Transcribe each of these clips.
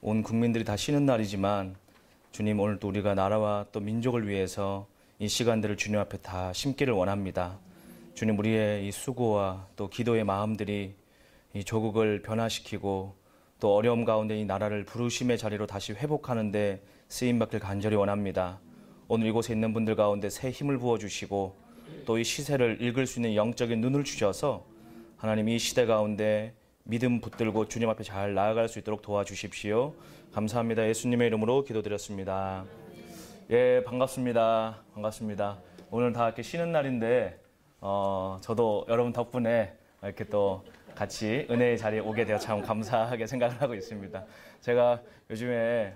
온 국민들이 다 쉬는 날이지만 주님, 오늘 또 우리가 나라와 또 민족을 위해서 이 시간들을 주님 앞에 다 심기를 원합니다. 주님, 우리의 이 수고와 또 기도의 마음들이 이 조국을 변화시키고 또 어려움 가운데 이 나라를 부르심의 자리로 다시 회복하는 데 쓰임받길 간절히 원합니다. 오늘 이곳에 있는 분들 가운데 새 힘을 부어주시고 또 이 시세를 읽을 수 있는 영적인 눈을 주셔서 하나님 이 시대 가운데 믿음 붙들고 주님 앞에 잘 나아갈 수 있도록 도와주십시오. 감사합니다. 예수님의 이름으로 기도드렸습니다. 예, 반갑습니다. 반갑습니다. 오늘 다 이렇게 쉬는 날인데 저도 여러분 덕분에 이렇게 또 같이 은혜의 자리에 오게 되어 참 감사하게 생각을 하고 있습니다. 제가 요즘에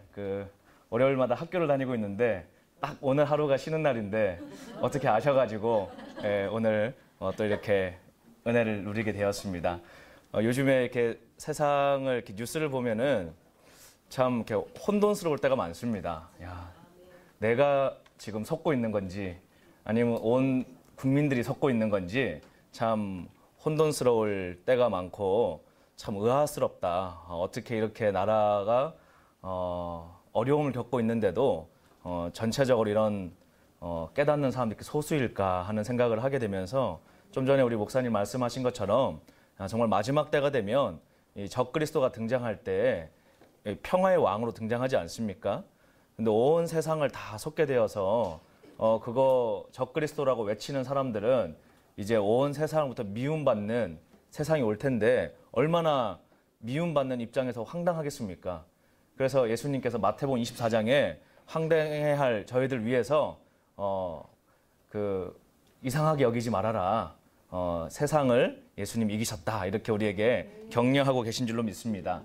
월요일마다 학교를 다니고 있는데 딱 오늘 하루가 쉬는 날인데 어떻게 아셔가지고 오늘 또 이렇게 은혜를 누리게 되었습니다. 요즘에 이렇게 세상을 이렇게 뉴스를 보면은 참 이렇게 혼돈스러울 때가 많습니다. 야, 내가 지금 속고 있는 건지 아니면 온 국민들이 속고 있는 건지 참 혼돈스러울 때가 많고 참 의아스럽다. 어떻게 이렇게 나라가 어려움을 겪고 있는데도 전체적으로 이런 깨닫는 사람들이 소수일까 하는 생각을 하게 되면서 좀 전에 우리 목사님 말씀하신 것처럼 정말 마지막 때가 되면 이 적그리스도가 등장할 때 평화의 왕으로 등장하지 않습니까? 근데 온 세상을 다 속게 되어서 그거 적그리스도라고 외치는 사람들은 이제 온 세상부터 미움받는 세상이 올 텐데 얼마나 미움받는 입장에서 황당하겠습니까? 그래서 예수님께서 마태복음 24장에 황당해야 할 저희들 위해서 이상하게 여기지 말아라. 세상을 예수님 이기셨다. 이렇게 우리에게 격려하고 계신 줄로 믿습니다.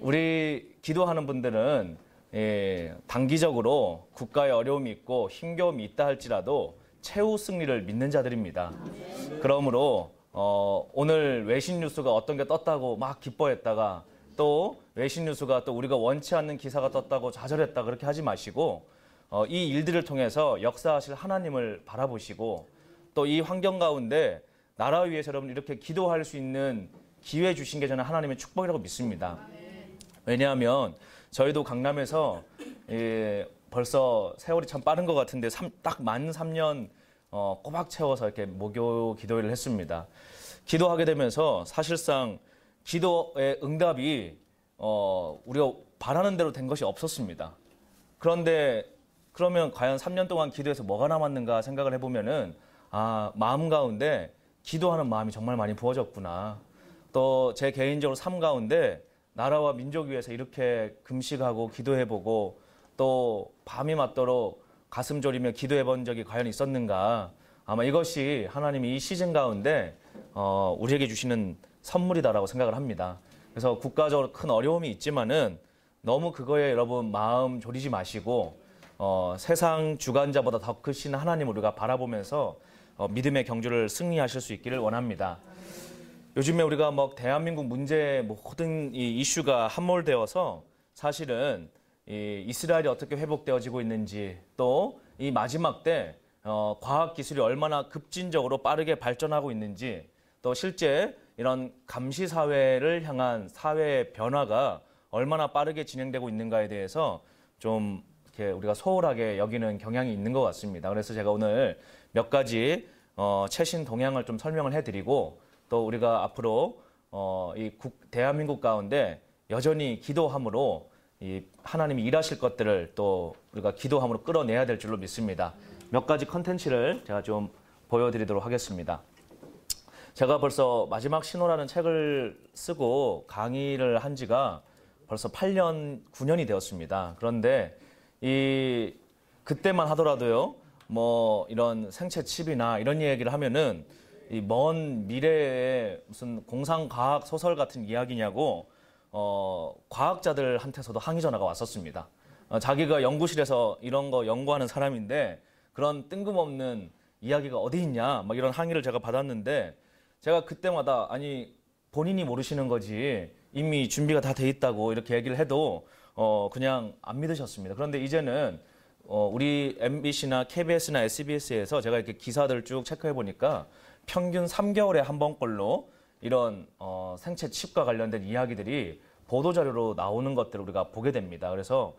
우리 기도하는 분들은 단기적으로 국가에 어려움이 있고 힘겨움이 있다 할지라도 최후 승리를 믿는 자들입니다. 그러므로 오늘 외신 뉴스가 어떤 게 떴다고 막 기뻐했다가 또 외신 뉴스가 또 우리가 원치 않는 기사가 떴다고 좌절했다 그렇게 하지 마시고 이 일들을 통해서 역사하실 하나님을 바라보시고 또 이 환경 가운데 나라 위해서 여러분 이렇게 기도할 수 있는 기회 주신 게 저는 하나님의 축복이라고 믿습니다. 왜냐하면 저희도 강남에서 벌써 세월이 참 빠른 것 같은데 딱 만 3년 꼬박 채워서 이렇게 목요 기도회를 했습니다. 기도하게 되면서 사실상 기도의 응답이 우리가 바라는 대로 된 것이 없었습니다. 그런데 그러면 과연 3년 동안 기도해서 뭐가 남았는가 생각을 해보면은 마음 가운데 기도하는 마음이 정말 많이 부어졌구나. 또 제 개인적으로 삶 가운데 나라와 민족 위해서 이렇게 금식하고 기도해보고 또 밤이 맞도록 가슴 졸이며 기도해본 적이 과연 있었는가. 아마 이것이 하나님이 이 시즌 가운데 우리에게 주시는 선물이다라고 생각을 합니다. 그래서 국가적으로 큰 어려움이 있지만은 너무 그거에 여러분 마음 졸이지 마시고 세상 주관자보다 더 크신 하나님을 우리가 바라보면서 믿음의 경주를 승리하실 수 있기를 원합니다. 요즘에 우리가 대한민국 문제의 모든 이 이슈가 함몰되어서 사실은 이 이스라엘이 어떻게 회복되어지고 있는지 또 이 마지막 때 과학기술이 얼마나 급진적으로 빠르게 발전하고 있는지 또 실제 이런 감시사회를 향한 사회의 변화가 얼마나 빠르게 진행되고 있는가에 대해서 좀 이렇게 우리가 소홀하게 여기는 경향이 있는 것 같습니다. 그래서 제가 오늘 몇 가지 최신 동향을 좀 설명을 해드리고 또 우리가 앞으로 대한민국 가운데 여전히 기도함으로 이 하나님이 일하실 것들을 또 우리가 기도함으로 끌어내야 될 줄로 믿습니다. 몇 가지 컨텐츠를 제가 좀 보여드리도록 하겠습니다. 제가 벌써 마지막 신호라는 책을 쓰고 강의를 한 지가 벌써 8년, 9년이 되었습니다. 그런데 그때만 하더라도요, 이런 생체 칩이나 이런 얘기를 하면은 이 먼 미래의 무슨 공상과학 소설 같은 이야기냐고 과학자들한테서도 항의 전화가 왔었습니다. 자기가 연구실에서 이런 거 연구하는 사람인데 그런 뜬금없는 이야기가 어디 있냐 막 이런 항의를 제가 받았는데 제가 그때마다 본인이 모르시는 거지 이미 준비가 다 돼 있다고 이렇게 얘기를 해도 그냥 안 믿으셨습니다. 그런데 이제는 우리 MBC나 KBS나 SBS에서 제가 이렇게 기사들 쭉 체크해 보니까 평균 3개월에 한 번꼴로 이런 생체 칩과 관련된 이야기들이 보도자료로 나오는 것들을 우리가 보게 됩니다. 그래서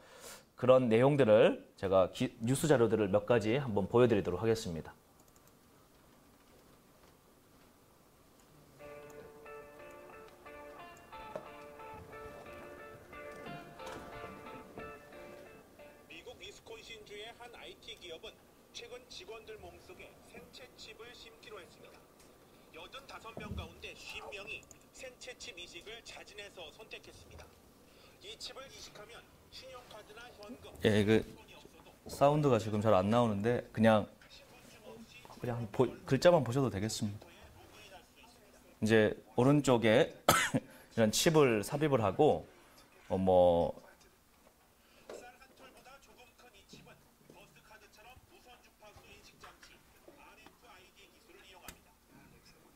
그런 내용들을 제가 뉴스 자료들을 몇 가지 한번 보여드리도록 하겠습니다. 미국 위스콘신주의 한 IT 기업은 최근 직원들 몸속에 생체 칩을 심기로 했습니다. 85명 가운데 50명이 생체 칩 이식을 자진해서 선택했습니다. 이 칩을 이식하면 신용카드나 현금, 사운드가 지금 잘 안 나오는데 그냥 글자만 보셔도 되겠습니다. 이제 오른쪽에 이런 칩을 삽입을 하고 쌀한톨보다 조금 큰 이 칩은 버스카드처럼 무선 주파수 인식 장치 RFID 기술을 이용합니다.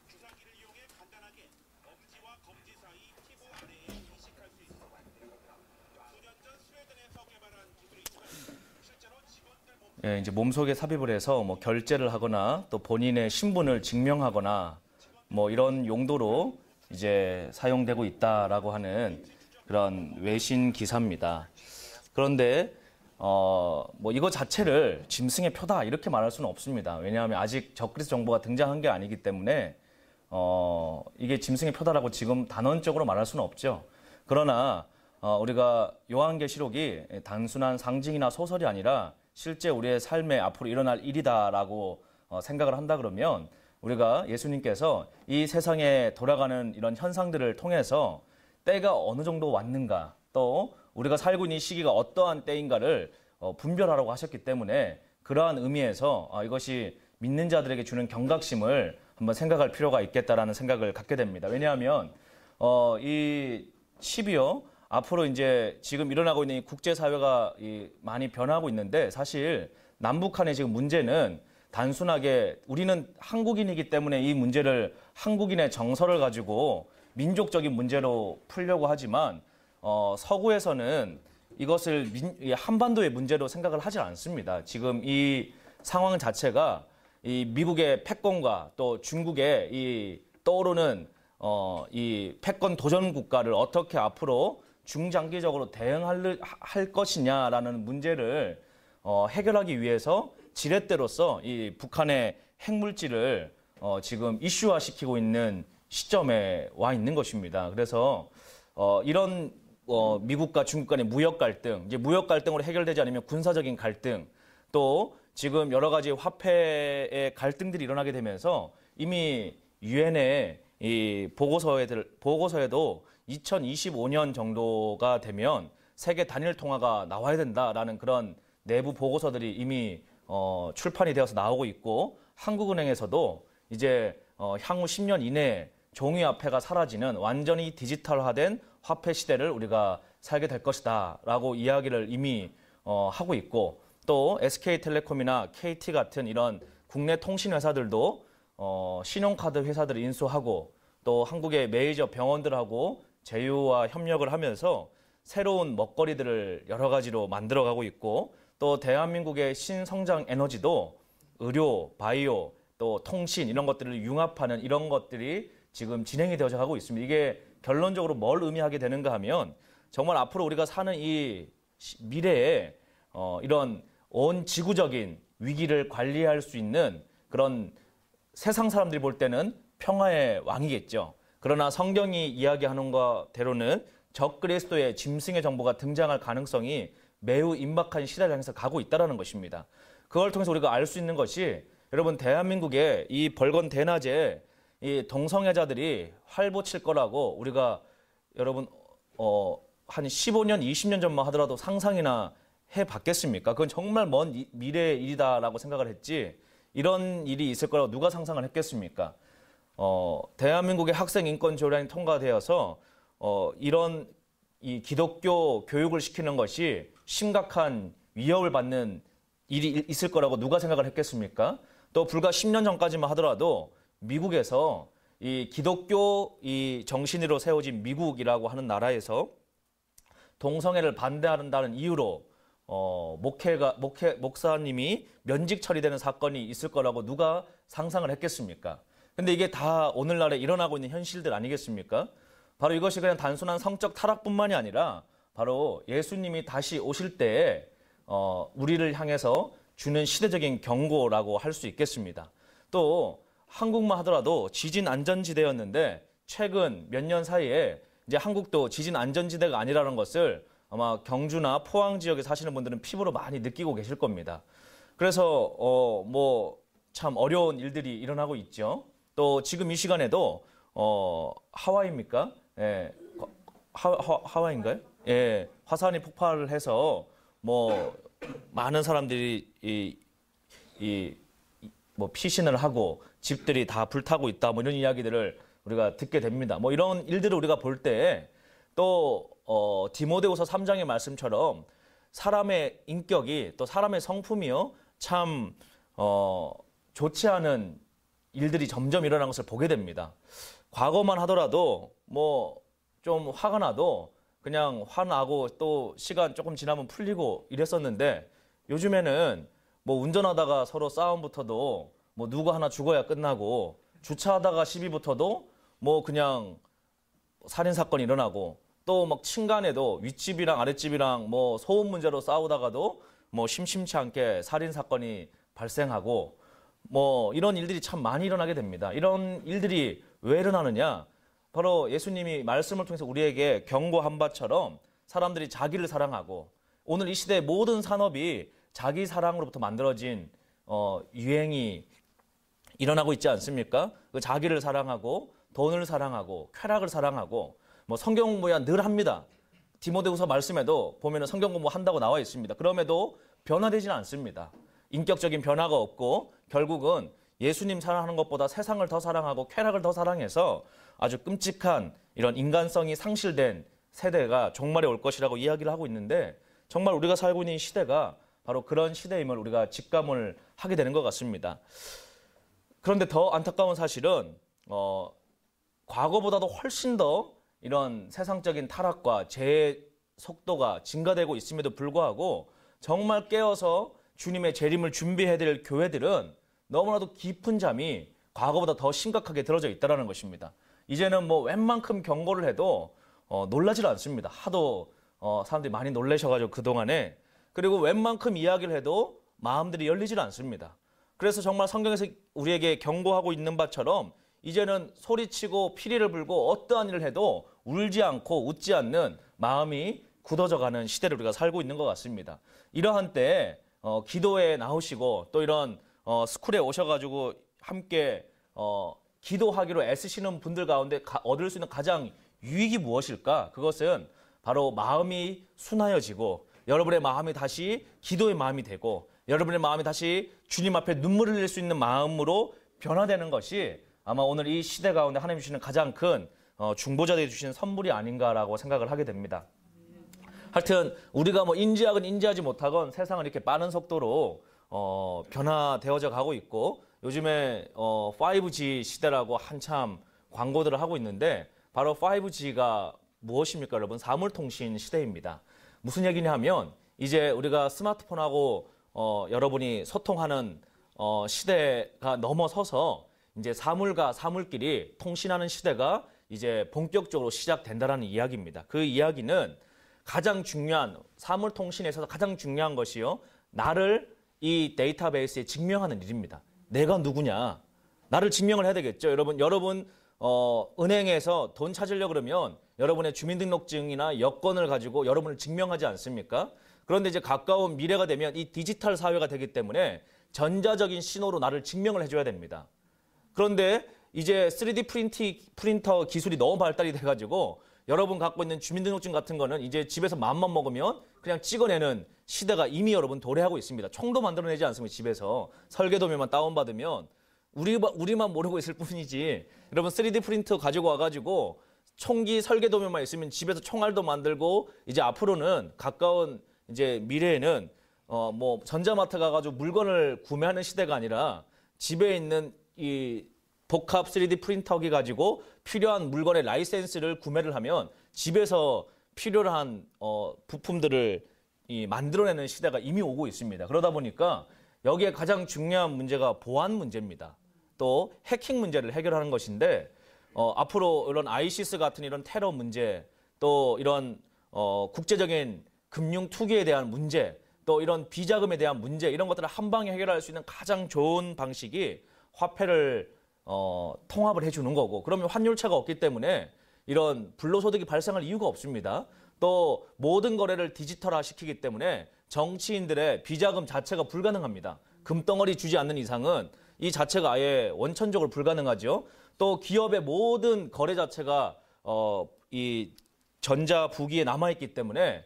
주사기를 이용해 간단하게 엄지와 검지 사이 피부 아래에 이식할 수 있습니다. 수년 전 스웨덴에서 개발한 기술이지만 실제로 직원들 이제 몸속에 삽입을 해서 결제를 하거나 또 본인의 신분을 증명하거나 이런 용도로 이제 사용되고 있다라고 하는 그런 외신 기사입니다. 그런데 이거 자체를 짐승의 표다 이렇게 말할 수는 없습니다. 왜냐하면 아직 적그리스도 정보가 등장한 게 아니기 때문에 이게 짐승의 표다라고 지금 단언적으로 말할 수는 없죠. 그러나 우리가 요한계시록이 단순한 상징이나 소설이 아니라 실제 우리의 삶에 앞으로 일어날 일이다라고 생각을 한다 그러면 우리가 예수님께서 이 세상에 돌아가는 이런 현상들을 통해서 때가 어느 정도 왔는가 또 우리가 살고 있는 이 시기가 어떠한 때인가를 분별하라고 하셨기 때문에 그러한 의미에서 이것이 믿는 자들에게 주는 경각심을 한번 생각할 필요가 있겠다라는 생각을 갖게 됩니다. 왜냐하면 이 칩이요 앞으로 이제 지금 일어나고 있는 이 국제사회가 많이 변하고 있는데 사실 남북한의 지금 문제는 단순하게 우리는 한국인이기 때문에 이 문제를 한국인의 정서를 가지고 민족적인 문제로 풀려고 하지만 서구에서는 이것을 한반도의 문제로 생각을 하지 않습니다. 지금 이 상황 자체가 이 미국의 패권과 또 중국의 이 떠오르는 이 패권 도전 국가를 어떻게 앞으로 중장기적으로 대응할 것이냐라는 문제를 해결하기 위해서 지렛대로서 이 북한의 핵물질을 지금 이슈화시키고 있는 시점에 와 있는 것입니다. 그래서 이런 미국과 중국 간의 무역 갈등, 이제 무역 갈등으로 해결되지 않으면 군사적인 갈등, 또 지금 여러 가지 화폐의 갈등들이 일어나게 되면서 이미 유엔의 이 보고서에도 2025년 정도가 되면 세계 단일 통화가 나와야 된다라는 그런 내부 보고서들이 이미 출판이 되어서 나오고 있고 한국은행에서도 이제 향후 10년 이내에 종이화폐가 사라지는 완전히 디지털화된 화폐 시대를 우리가 살게 될 것이다 라고 이야기를 이미 하고 있고 또 SK텔레콤이나 KT 같은 이런 국내 통신회사들도 신용카드 회사들을 인수하고 또 한국의 메이저 병원들하고 제휴와 협력을 하면서 새로운 먹거리들을 여러 가지로 만들어가고 있고 또 대한민국의 신성장 에너지도 의료, 바이오, 또 통신 이런 것들을 융합하는 이런 것들이 지금 진행이 되어져 가고 있습니다. 이게 결론적으로 뭘 의미하게 되는가 하면 정말 앞으로 우리가 사는 이 미래에 이런 온 지구적인 위기를 관리할 수 있는 그런 세상 사람들이 볼 때는 평화의 왕이겠죠. 그러나 성경이 이야기하는 것대로는 적그리스도의 짐승의 정보가 등장할 가능성이 매우 임박한 시대를 향해서 가고 있다는 것입니다. 그걸 통해서 우리가 알 수 있는 것이 여러분 대한민국의 이 벌건 대낮에 이 동성애자들이 활보 칠 거라고 우리가 여러분 한 15년, 20년 전만 하더라도 상상이나 해봤겠습니까? 그건 정말 먼 미래의 일이다라고 생각을 했지 이런 일이 있을 거라고 누가 상상을 했겠습니까? 대한민국의 학생 인권 조례안이 통과되어서 이런 이 기독교 교육을 시키는 것이 심각한 위협을 받는 일이 있을 거라고 누가 생각을 했겠습니까? 또 불과 10년 전까지만 하더라도 미국에서 이 기독교 이 정신으로 세워진 미국이라고 하는 나라에서 동성애를 반대한다는 이유로 목사님이 면직 처리되는 사건이 있을 거라고 누가 상상을 했겠습니까? 근데 이게 다 오늘날에 일어나고 있는 현실들 아니겠습니까? 바로 이것이 그냥 단순한 성적 타락뿐만이 아니라 바로 예수님이 다시 오실 때에 우리를 향해서 주는 시대적인 경고라고 할 수 있겠습니다. 또 한국만 하더라도 지진 안전지대였는데 최근 몇 년 사이에 이제 한국도 지진 안전지대가 아니라는 것을 아마 경주나 포항 지역에 사시는 분들은 피부로 많이 느끼고 계실 겁니다. 그래서 뭐 참 어려운 일들이 일어나고 있죠. 또 지금 이 시간에도 하와이입니까? 예, 하와이인가요? 예, 화산이 폭발을 해서 뭐 많은 사람들이 뭐 피신을 하고 집들이 다 불타고 있다 뭐 이런 이야기들을 우리가 듣게 됩니다. 뭐 이런 일들을 우리가 볼 때 또 디모데후서 3장의 말씀처럼 사람의 인격이 또 사람의 성품이요 참 좋지 않은 일들이 점점 일어나는 것을 보게 됩니다. 과거만 하더라도 뭐 좀 화가 나도 그냥 화나고 또 시간 조금 지나면 풀리고 이랬었는데 요즘에는 뭐 운전하다가 서로 싸움 붙어도 뭐 누구 하나 죽어야 끝나고 주차하다가 시비 붙어도 뭐 그냥 살인 사건이 일어나고 또 막 층간에도 윗집이랑 아랫집이랑 뭐 소음 문제로 싸우다가도 뭐 심심치 않게 살인 사건이 발생하고 뭐 이런 일들이 참 많이 일어나게 됩니다. 이런 일들이 왜 일어나느냐? 바로 예수님이 말씀을 통해서 우리에게 경고한 바처럼 사람들이 자기를 사랑하고 오늘 이 시대의 모든 산업이 자기 사랑으로부터 만들어진 유행이 일어나고 있지 않습니까? 그 자기를 사랑하고 돈을 사랑하고 쾌락을 사랑하고 뭐 성경 공부야 늘 합니다. 디모데후서 말씀에도 보면은 성경 공부 한다고 나와 있습니다. 그럼에도 변화되지는 않습니다. 인격적인 변화가 없고 결국은 예수님 사랑하는 것보다 세상을 더 사랑하고 쾌락을 더 사랑해서 아주 끔찍한 이런 인간성이 상실된 세대가 종말에 올 것이라고 이야기를 하고 있는데 정말 우리가 살고 있는 이 시대가 바로 그런 시대임을 우리가 직감을 하게 되는 것 같습니다. 그런데 더 안타까운 사실은 과거보다도 훨씬 더 이런 세상적인 타락과 재해 속도가 증가되고 있음에도 불구하고 정말 깨어서 주님의 재림을 준비해야 될 교회들은 너무나도 깊은 잠이 과거보다 더 심각하게 들어져 있다는 것입니다. 이제는 뭐 웬만큼 경고를 해도 놀라질 않습니다. 하도 사람들이 많이 놀라셔가지고 그동안에 그리고 웬만큼 이야기를 해도 마음들이 열리질 않습니다. 그래서 정말 성경에서 우리에게 경고하고 있는 바처럼 이제는 소리치고 피리를 불고 어떠한 일을 해도 울지 않고 웃지 않는 마음이 굳어져가는 시대를 우리가 살고 있는 것 같습니다. 이러한 때에 기도에 나오시고 또 이런 스쿨에 오셔가지고 함께 기도하기로 애쓰시는 분들 가운데 얻을 수 있는 가장 유익이 무엇일까? 그것은 바로 마음이 순하여지고 여러분의 마음이 다시 기도의 마음이 되고 여러분의 마음이 다시 주님 앞에 눈물을 흘릴 수 있는 마음으로 변화되는 것이 아마 오늘 이 시대 가운데 하나님 주시는 가장 큰 중보자들이 주시는 선물이 아닌가라고 생각을 하게 됩니다. 하여튼 우리가 뭐 인지하건 인지하지 못하건 세상은 이렇게 빠른 속도로 변화되어져 가고 있고 요즘에 5G 시대라고 한참 광고들을 하고 있는데 바로 5G가 무엇입니까 여러분? 사물통신 시대입니다. 무슨 얘기냐 하면 이제 우리가 스마트폰하고 여러분이 소통하는 시대가 넘어서서 이제 사물과 사물끼리 통신하는 시대가 이제 본격적으로 시작된다는 이야기입니다. 그 이야기는 가장 중요한 사물 통신에 있어서 가장 중요한 것이요. 나를 이 데이터베이스에 증명하는 일입니다. 내가 누구냐? 나를 증명을 해야 되겠죠. 여러분 은행에서 돈 찾으려고 그러면 여러분의 주민등록증이나 여권을 가지고 여러분을 증명하지 않습니까? 그런데 이제 가까운 미래가 되면 이 디지털 사회가 되기 때문에 전자적인 신호로 나를 증명을 해줘야 됩니다. 그런데 이제 3D 프린터 기술이 너무 발달이 돼가지고 여러분 갖고 있는 주민등록증 같은 거는 이제 집에서 마음만 먹으면 그냥 찍어내는 시대가 이미 여러분 도래하고 있습니다. 총도 만들어내지 않습니다. 집에서 설계도면만 다운받으면 우리만 모르고 있을 뿐이지 여러분 3D 프린터 가지고 와가지고 총기 설계도면만 있으면 집에서 총알도 만들고 이제 앞으로는 가까운 이제 미래에는 뭐 전자마트 가가지고 물건을 구매하는 시대가 아니라 집에 있는 이 복합 3D 프린터기 가지고 필요한 물건의 라이센스를 구매를 하면 집에서 필요한 부품들을 만들어내는 시대가 이미 오고 있습니다. 그러다 보니까 여기에 가장 중요한 문제가 보안 문제입니다. 또 해킹 문제를 해결하는 것인데 앞으로 이런 아이시스 같은 이런 테러 문제, 또 이런 국제적인 금융 투기에 대한 문제, 또 이런 비자금에 대한 문제, 이런 것들을 한 방에 해결할 수 있는 가장 좋은 방식이 화폐를 통합을 해주는 거고, 그러면 환율차가 없기 때문에 이런 불로소득이 발생할 이유가 없습니다. 또 모든 거래를 디지털화 시키기 때문에 정치인들의 비자금 자체가 불가능합니다. 금덩어리 주지 않는 이상은 이 자체가 아예 원천적으로 불가능하죠. 또 기업의 모든 거래 자체가 이 전자부기에 남아있기 때문에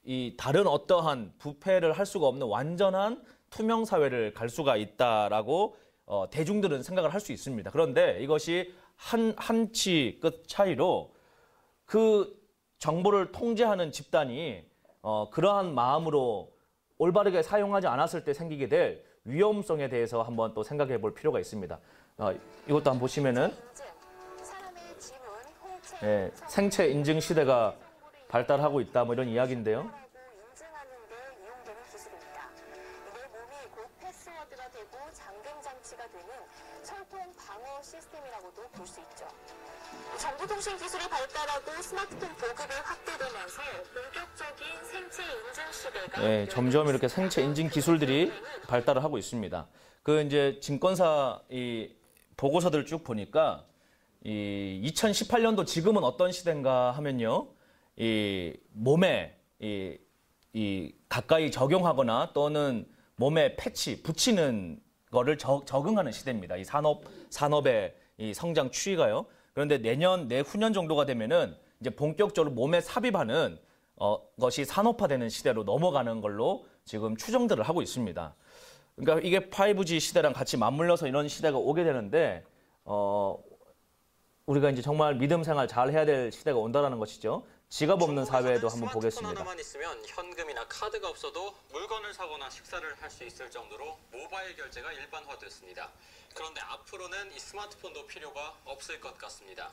이 다른 어떠한 부패를 할 수가 없는 완전한 투명 사회를 갈 수가 있다라고 대중들은 생각을 할 수 있습니다. 그런데 이것이 한치 끝 차이로 그 정보를 통제하는 집단이 그러한 마음으로 올바르게 사용하지 않았을 때 생기게 될 위험성에 대해서 한번 또 생각해 볼 필요가 있습니다. 이것도 한번 보시면은 생체 인증 시대가 발달하고 있다, 뭐 이런 이야기인데요. 패스워드가 되고 잠금 장치가 되는 철통 방어 시스템이라고도 볼 수 있죠. 정보통신 기술이 발달하고 스마트폰 보급이 확대되면서 본격적인 생체 인증 시대가 점점 이렇게 생체 인증 기술들이 발달을 하고 있습니다. 그 이제 증권사 이 보고서들을 쭉 보니까 이 2018년도 지금은 어떤 시대인가 하면요, 이 몸에 이 가까이 적용하거나 또는 몸에 패치 붙이는 거를 적응하는 시대입니다. 이 산업의 이 성장 추이가요. 그런데 내후년 정도가 되면은 이제 본격적으로 몸에 삽입하는 것이 산업화되는 시대로 넘어가는 걸로 지금 추정들을 하고 있습니다. 그러니까 이게 5G 시대랑 같이 맞물려서 이런 시대가 오게 되는데 우리가 이제 정말 믿음 생활 잘 해야 될 시대가 온다라는 것이죠. 지갑 없는 사회도 한번 보겠습니다. 스마트폰 하나만 있으면 현금이나 카드가 없어도 물건을 사거나 식사를 할 수 있을 정도로 모바일 결제가 일반화됐습니다. 그런데 앞으로는 이 스마트폰도 필요가 없을 것 같습니다.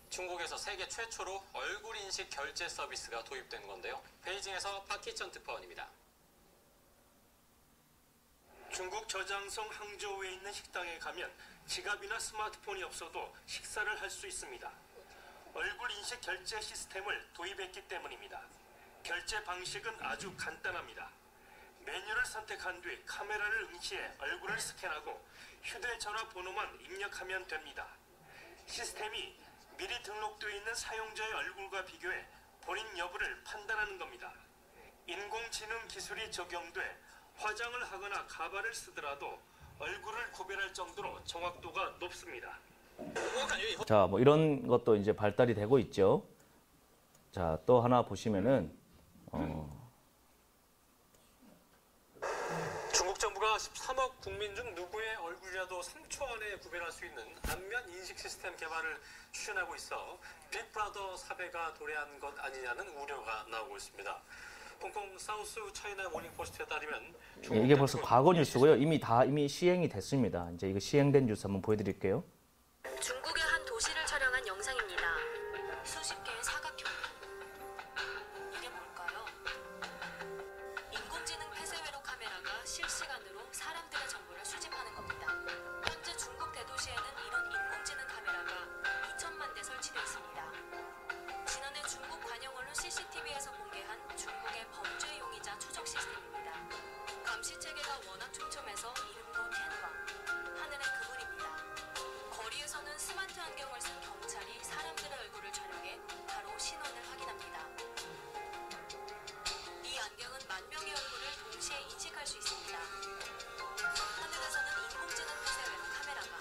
중국에서 세계 최초로 얼굴 인식 결제 서비스가 도입된 건데요. 베이징에서 파키천 특파원입니다. 중국 저장성 항저우에 있는 식당에 가면 지갑이나 스마트폰이 없어도 식사를 할 수 있습니다. 얼굴 인식 결제 시스템을 도입했기 때문입니다. 결제 방식은 아주 간단합니다. 메뉴를 선택한 뒤 카메라를 응시해 얼굴을 스캔하고 휴대전화 번호만 입력하면 됩니다. 시스템이 미리 등록되어 있는 사용자의 얼굴과 비교해 본인 여부를 판단하는 겁니다. 인공지능 기술이 적용돼 화장을 하거나 가발을 쓰더라도 얼굴을 구별할 정도로 정확도가 높습니다. 자, 뭐 이런 것도 이제 발달이 되고 있죠. 자, 또 하나 보시면은 중국 정부가 13억 국민 중 누구의 얼굴이라도 3초 안에 구별할 수 있는 안면 인식 시스템 개발을 추진하고 있어 빅브라더 사배가 도래한 것 아니냐는 우려가 나오고 있습니다. 홍콩 사우스 차이나 모닝포스트에 따르면 이게 벌써 과거 뉴스고요. 이미 시행이 됐습니다. 이제 이거 시행된 뉴스 한번 보여드릴게요. 중국의 한 도시를 촬영한 영상입니다. 수십 개의 사각형. 이게 뭘까요? 인공지능 폐쇄 회로 카메라가 실시간으로 사람들의 정보를 수집하는 겁니다. 현재 중국 대도시에는 이런 인공지능 카메라가 2천만 대 설치되어 있습니다. 지난해 중국 관영 언론 CCTV에서 공개한 중국의 범죄 용의자 추적 시스템입니다. 감시 체계가 워낙 촘촘해서 이름도 텐광, 하늘의 그물입니다. 거리에서는 스마트 안경을 쓴 경찰이 사람들의 얼굴을 촬영해 바로 신원을 확인합니다. 이 안경은 만 명의 얼굴을 동시에 인식할 수 있습니다. 하늘에서는 인공지능 폐쇄회로 카메라가,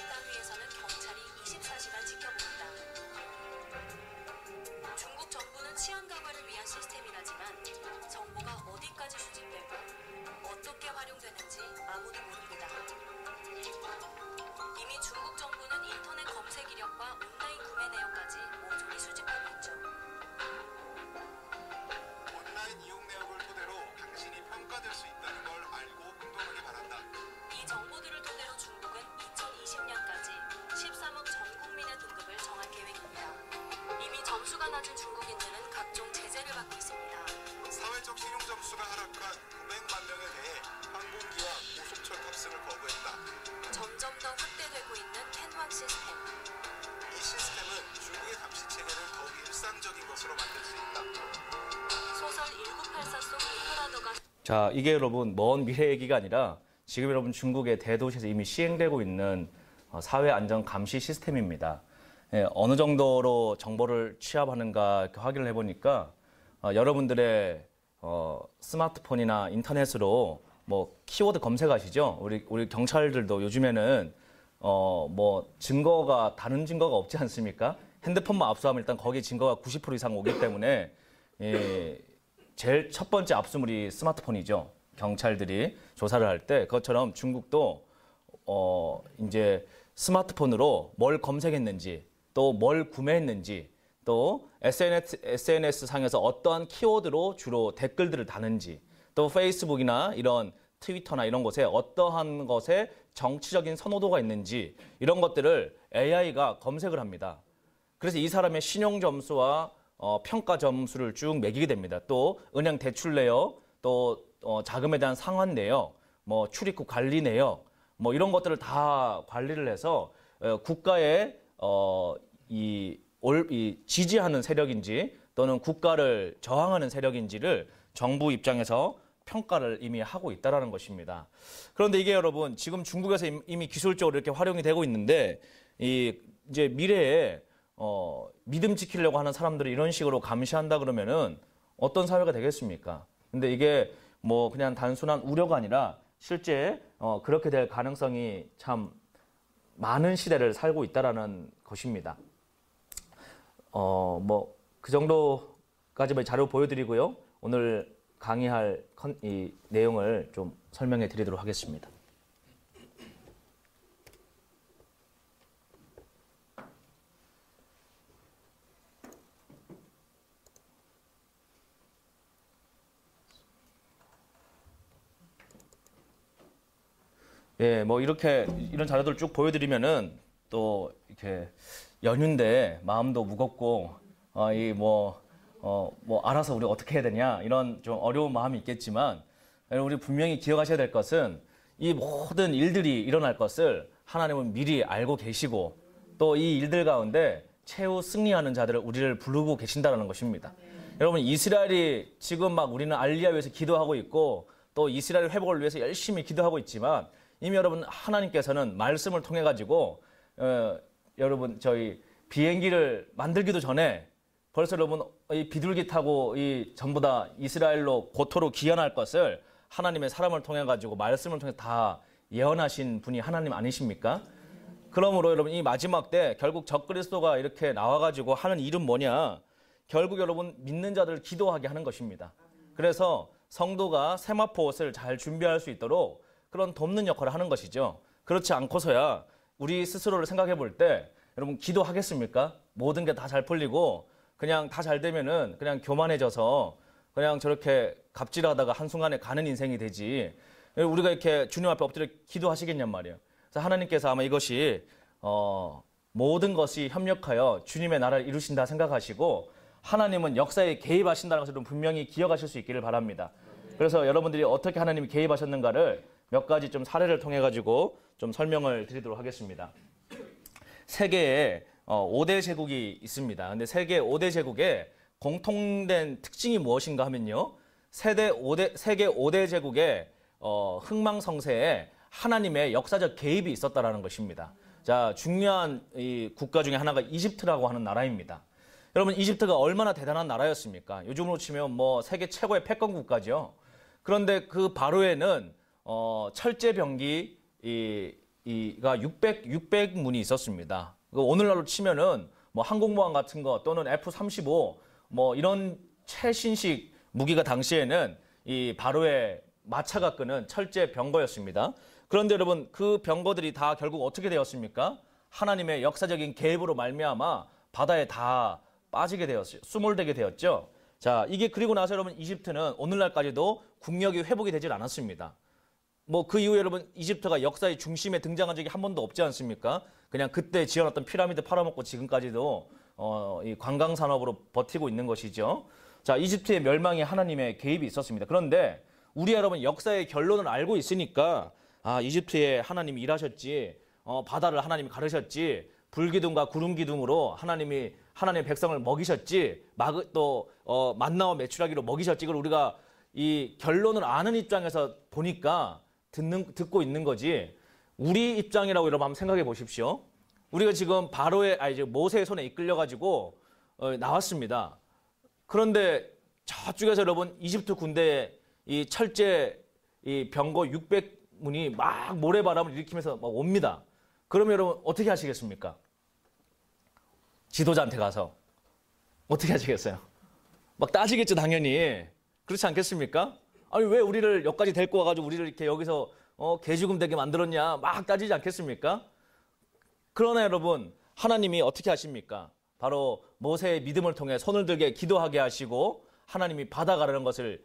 땅 위에서는 경찰이 24시간 지켜봅니다. 중국 정부는 치안 강화를 위한 시스템이라지만 정보가 어디까지 수집되고 어떻게 활용되는지 아무도 모릅니다. 이미 중국 정부는 인터넷 검색 이력과 온라인 구매 내역까지 모조리 수집하고 있죠. 온라인 이용 내역을 토대로 당신이 평가될 수 있다는 걸 알고 행동하기 바란다. 이 정보들을 토대로 중국은 2020년까지 13억 전 국민의 등급을 정할 계획입니다. 이미 점수가 낮은 빠진 중국인들은 각종 제재를 받고 있습니다. 사회적 신용 점수가 하락한 900만 명에 대해 항공기와 고속철 탑승을 거부했다. 점점 더 확대되고 있는 텐왕 시스템. 이 시스템은 중국의 감시 체계를 더욱 일상적인 것으로 만들 수 있다. 소설 1984 속 리코라도가 자, 이게 여러분 먼 미래 얘기가 아니라 지금 여러분 중국의 대도시에서 이미 시행되고 있는 사회 안전 감시 시스템입니다. 예, 어느 정도로 정보를 취합하는가 이렇게 확인을 해보니까 여러분들의 스마트폰이나 인터넷으로 뭐 키워드 검색하시죠? 우리 경찰들도 요즘에는 뭐 증거가 다른 증거가 없지 않습니까? 핸드폰만 압수하면 일단 거기에 증거가 90% 이상 오기 때문에 제일 첫 번째 압수물이 스마트폰이죠. 경찰들이 조사를 할 때 그것처럼 중국도 이제 스마트폰으로 뭘 검색했는지 또 뭘 구매했는지 또 SNS 상에서 어떠한 키워드로 주로 댓글들을 다는지 또 페이스북이나 이런 트위터나 이런 곳에 어떠한 것에 정치적인 선호도가 있는지 이런 것들을 AI가 검색을 합니다. 그래서 이 사람의 신용 점수와 평가 점수를 쭉 매기게 됩니다. 또 은행 대출 내역, 또 자금에 대한 상환 내역, 뭐 출입국 관리 내역, 뭐 이런 것들을 다 관리를 해서 국가의 이 지지하는 세력인지 또는 국가를 저항하는 세력인지를 정부 입장에서 평가를 이미 하고 있다라는 것입니다. 그런데 이게 여러분 지금 중국에서 이미 기술적으로 이렇게 활용이 되고 있는데 이제 미래에 믿음 지키려고 하는 사람들이 이런 식으로 감시한다 그러면은 어떤 사회가 되겠습니까? 근데 이게 뭐 그냥 단순한 우려가 아니라 실제 그렇게 될 가능성이 참 많은 시대를 살고 있다라는 것입니다. 뭐 그 정도까지만 자료 보여드리고요. 오늘 강의할 이 내용을 좀 설명해 드리도록 하겠습니다. 예, 뭐 이렇게 이런 자료들 쭉 보여드리면은 또 이렇게 연휴인데 마음도 무겁고 뭐 알아서 우리 어떻게 해야 되냐 이런 좀 어려운 마음이 있겠지만 우리 분명히 기억하셔야 될 것은 이 모든 일들이 일어날 것을 하나님은 미리 알고 계시고 또 이 일들 가운데 최후 승리하는 자들을 우리를 부르고 계신다는 것입니다. 여러분 이스라엘이 지금 막 우리는 알리야 위해서 기도하고 있고 또 이스라엘 회복을 위해서 열심히 기도하고 있지만 이미 여러분 하나님께서는 말씀을 통해 가지고 여러분 저희 비행기를 만들기도 전에 벌써 여러분 이 비둘기 타고 이 전부 다 이스라엘로 고토로 귀환할 것을 하나님의 사람을 통해 가지고 말씀을 통해 다 예언하신 분이 하나님 아니십니까? 그러므로 여러분 이 마지막 때 결국 적그리스도가 이렇게 나와 가지고 하는 일은 뭐냐? 결국 여러분 믿는 자들을 기도하게 하는 것입니다. 그래서 성도가 세마포 옷을 잘 준비할 수 있도록 그런 돕는 역할을 하는 것이죠. 그렇지 않고서야 우리 스스로를 생각해 볼 때 여러분 기도하겠습니까? 모든 게 다 잘 풀리고 그냥 다 잘 되면은 그냥 교만해져서 그냥 저렇게 갑질하다가 한순간에 가는 인생이 되지. 우리가 이렇게 주님 앞에 엎드려 기도하시겠냔 말이에요. 그래서 하나님께서 아마 이것이 모든 것이 협력하여 주님의 나라를 이루신다 생각하시고 하나님은 역사에 개입하신다는 것을 분명히 기억하실 수 있기를 바랍니다. 그래서 여러분들이 어떻게 하나님이 개입하셨는가를 몇 가지 좀 사례를 통해 가지고 좀 설명을 드리도록 하겠습니다. 세계에 5대 제국이 있습니다. 근데 세계 5대 제국의 공통된 특징이 무엇인가 하면요. 세계 5대 제국의 흥망성쇠에 하나님의 역사적 개입이 있었다라는 것입니다. 자, 중요한 이 국가 중에 하나가 이집트라고 하는 나라입니다. 여러분, 이집트가 얼마나 대단한 나라였습니까? 요즘으로 치면 뭐 세계 최고의 패권 국가죠. 그런데 그 바로에는 철제병기가 600문이 있었습니다. 오늘날로 치면은 뭐 항공모함 같은 거 또는 F-35 뭐 이런 최신식 무기가 당시에는 이 바로의 마차가 끄는 철제 병거였습니다. 그런데 여러분 그 병거들이 다 결국 어떻게 되었습니까? 하나님의 역사적인 개입으로 말미암아 바다에 다 빠지게 되었어요. 수몰되게 되었죠. 자, 이게 그리고 나서 여러분 이집트는 오늘날까지도 국력이 회복이 되질 않았습니다. 뭐 그 이후에 여러분 이집트가 역사의 중심에 등장한 적이 한 번도 없지 않습니까? 그냥 그때 지어놨던 피라미드 팔아먹고 지금까지도 이 관광 산업으로 버티고 있는 것이죠. 자, 이집트의 멸망에 하나님의 개입이 있었습니다. 그런데 우리 여러분 역사의 결론을 알고 있으니까 이집트에 하나님이 일하셨지, 바다를 하나님이 가르셨지, 불기둥과 구름기둥으로 하나님의 백성을 먹이셨지, 만나와 메추라기로 먹이셨지. 이걸 우리가 이 결론을 아는 입장에서 보니까 듣고 있는 거지. 우리 입장이라고 여러분 한번 생각해 보십시오. 우리가 지금 모세의 손에 이끌려가지고 나왔습니다. 그런데 저쪽에서 여러분 이집트 군대의 이 철제 이 병거 600문이 막 모래바람을 일으키면서 막 옵니다. 그러면 여러분 어떻게 하시겠습니까? 지도자한테 가서 어떻게 하시겠어요? 막 따지겠죠, 당연히. 그렇지 않겠습니까? 아니 왜 우리를 여기까지 데리고 와가지고 우리를 이렇게 여기서 개죽음 되게 만들었냐 막 따지지 않겠습니까? 그러나 여러분 하나님이 어떻게 하십니까? 바로 모세의 믿음을 통해 손을 들게 기도하게 하시고 하나님이 바다 가르는 것을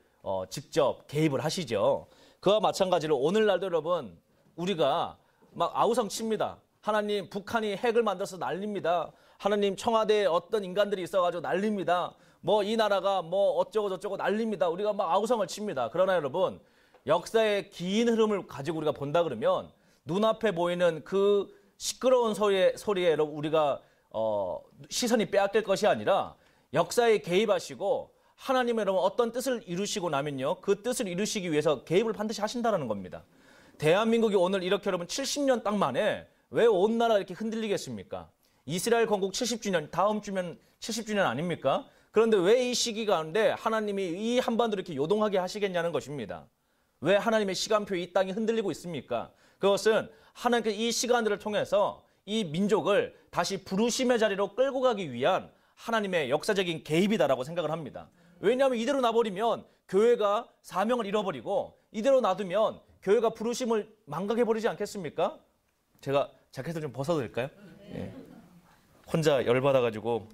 직접 개입을 하시죠. 그와 마찬가지로 오늘날도 여러분 우리가 막 아우성 칩니다. 하나님 북한이 핵을 만들어서 난립니다. 하나님 청와대에 어떤 인간들이 있어가지고 난립니다. 뭐 이 나라가 뭐 어쩌고 저쩌고 난립니다. 우리가 막 아우성을 칩니다. 그러나 여러분 역사의 긴 흐름을 가지고 우리가 본다 그러면 눈앞에 보이는 그 시끄러운 소리에 우리가 시선이 빼앗길 것이 아니라 역사에 개입하시고 하나님의 여러분 어떤 뜻을 이루시고 나면요 그 뜻을 이루시기 위해서 개입을 반드시 하신다는 겁니다. 대한민국이 오늘 이렇게 여러분 70년 딱 만에 왜 온 나라가 이렇게 흔들리겠습니까? 이스라엘 건국 70주년 다음 주면 70주년 아닙니까? 그런데 왜 이 시기 가운데 하나님이 이 한반도를 이렇게 요동하게 하시겠냐는 것입니다. 왜 하나님의 시간표에 이 땅이 흔들리고 있습니까? 그것은 하나님께서 이 시간들을 통해서 이 민족을 다시 부르심의 자리로 끌고 가기 위한 하나님의 역사적인 개입이다라고 생각을 합니다. 왜냐하면 이대로 놔버리면 교회가 사명을 잃어버리고 이대로 놔두면 교회가 부르심을 망각해버리지 않겠습니까? 제가 자켓을 좀 벗어도 될까요? 예. 혼자 열받아가지고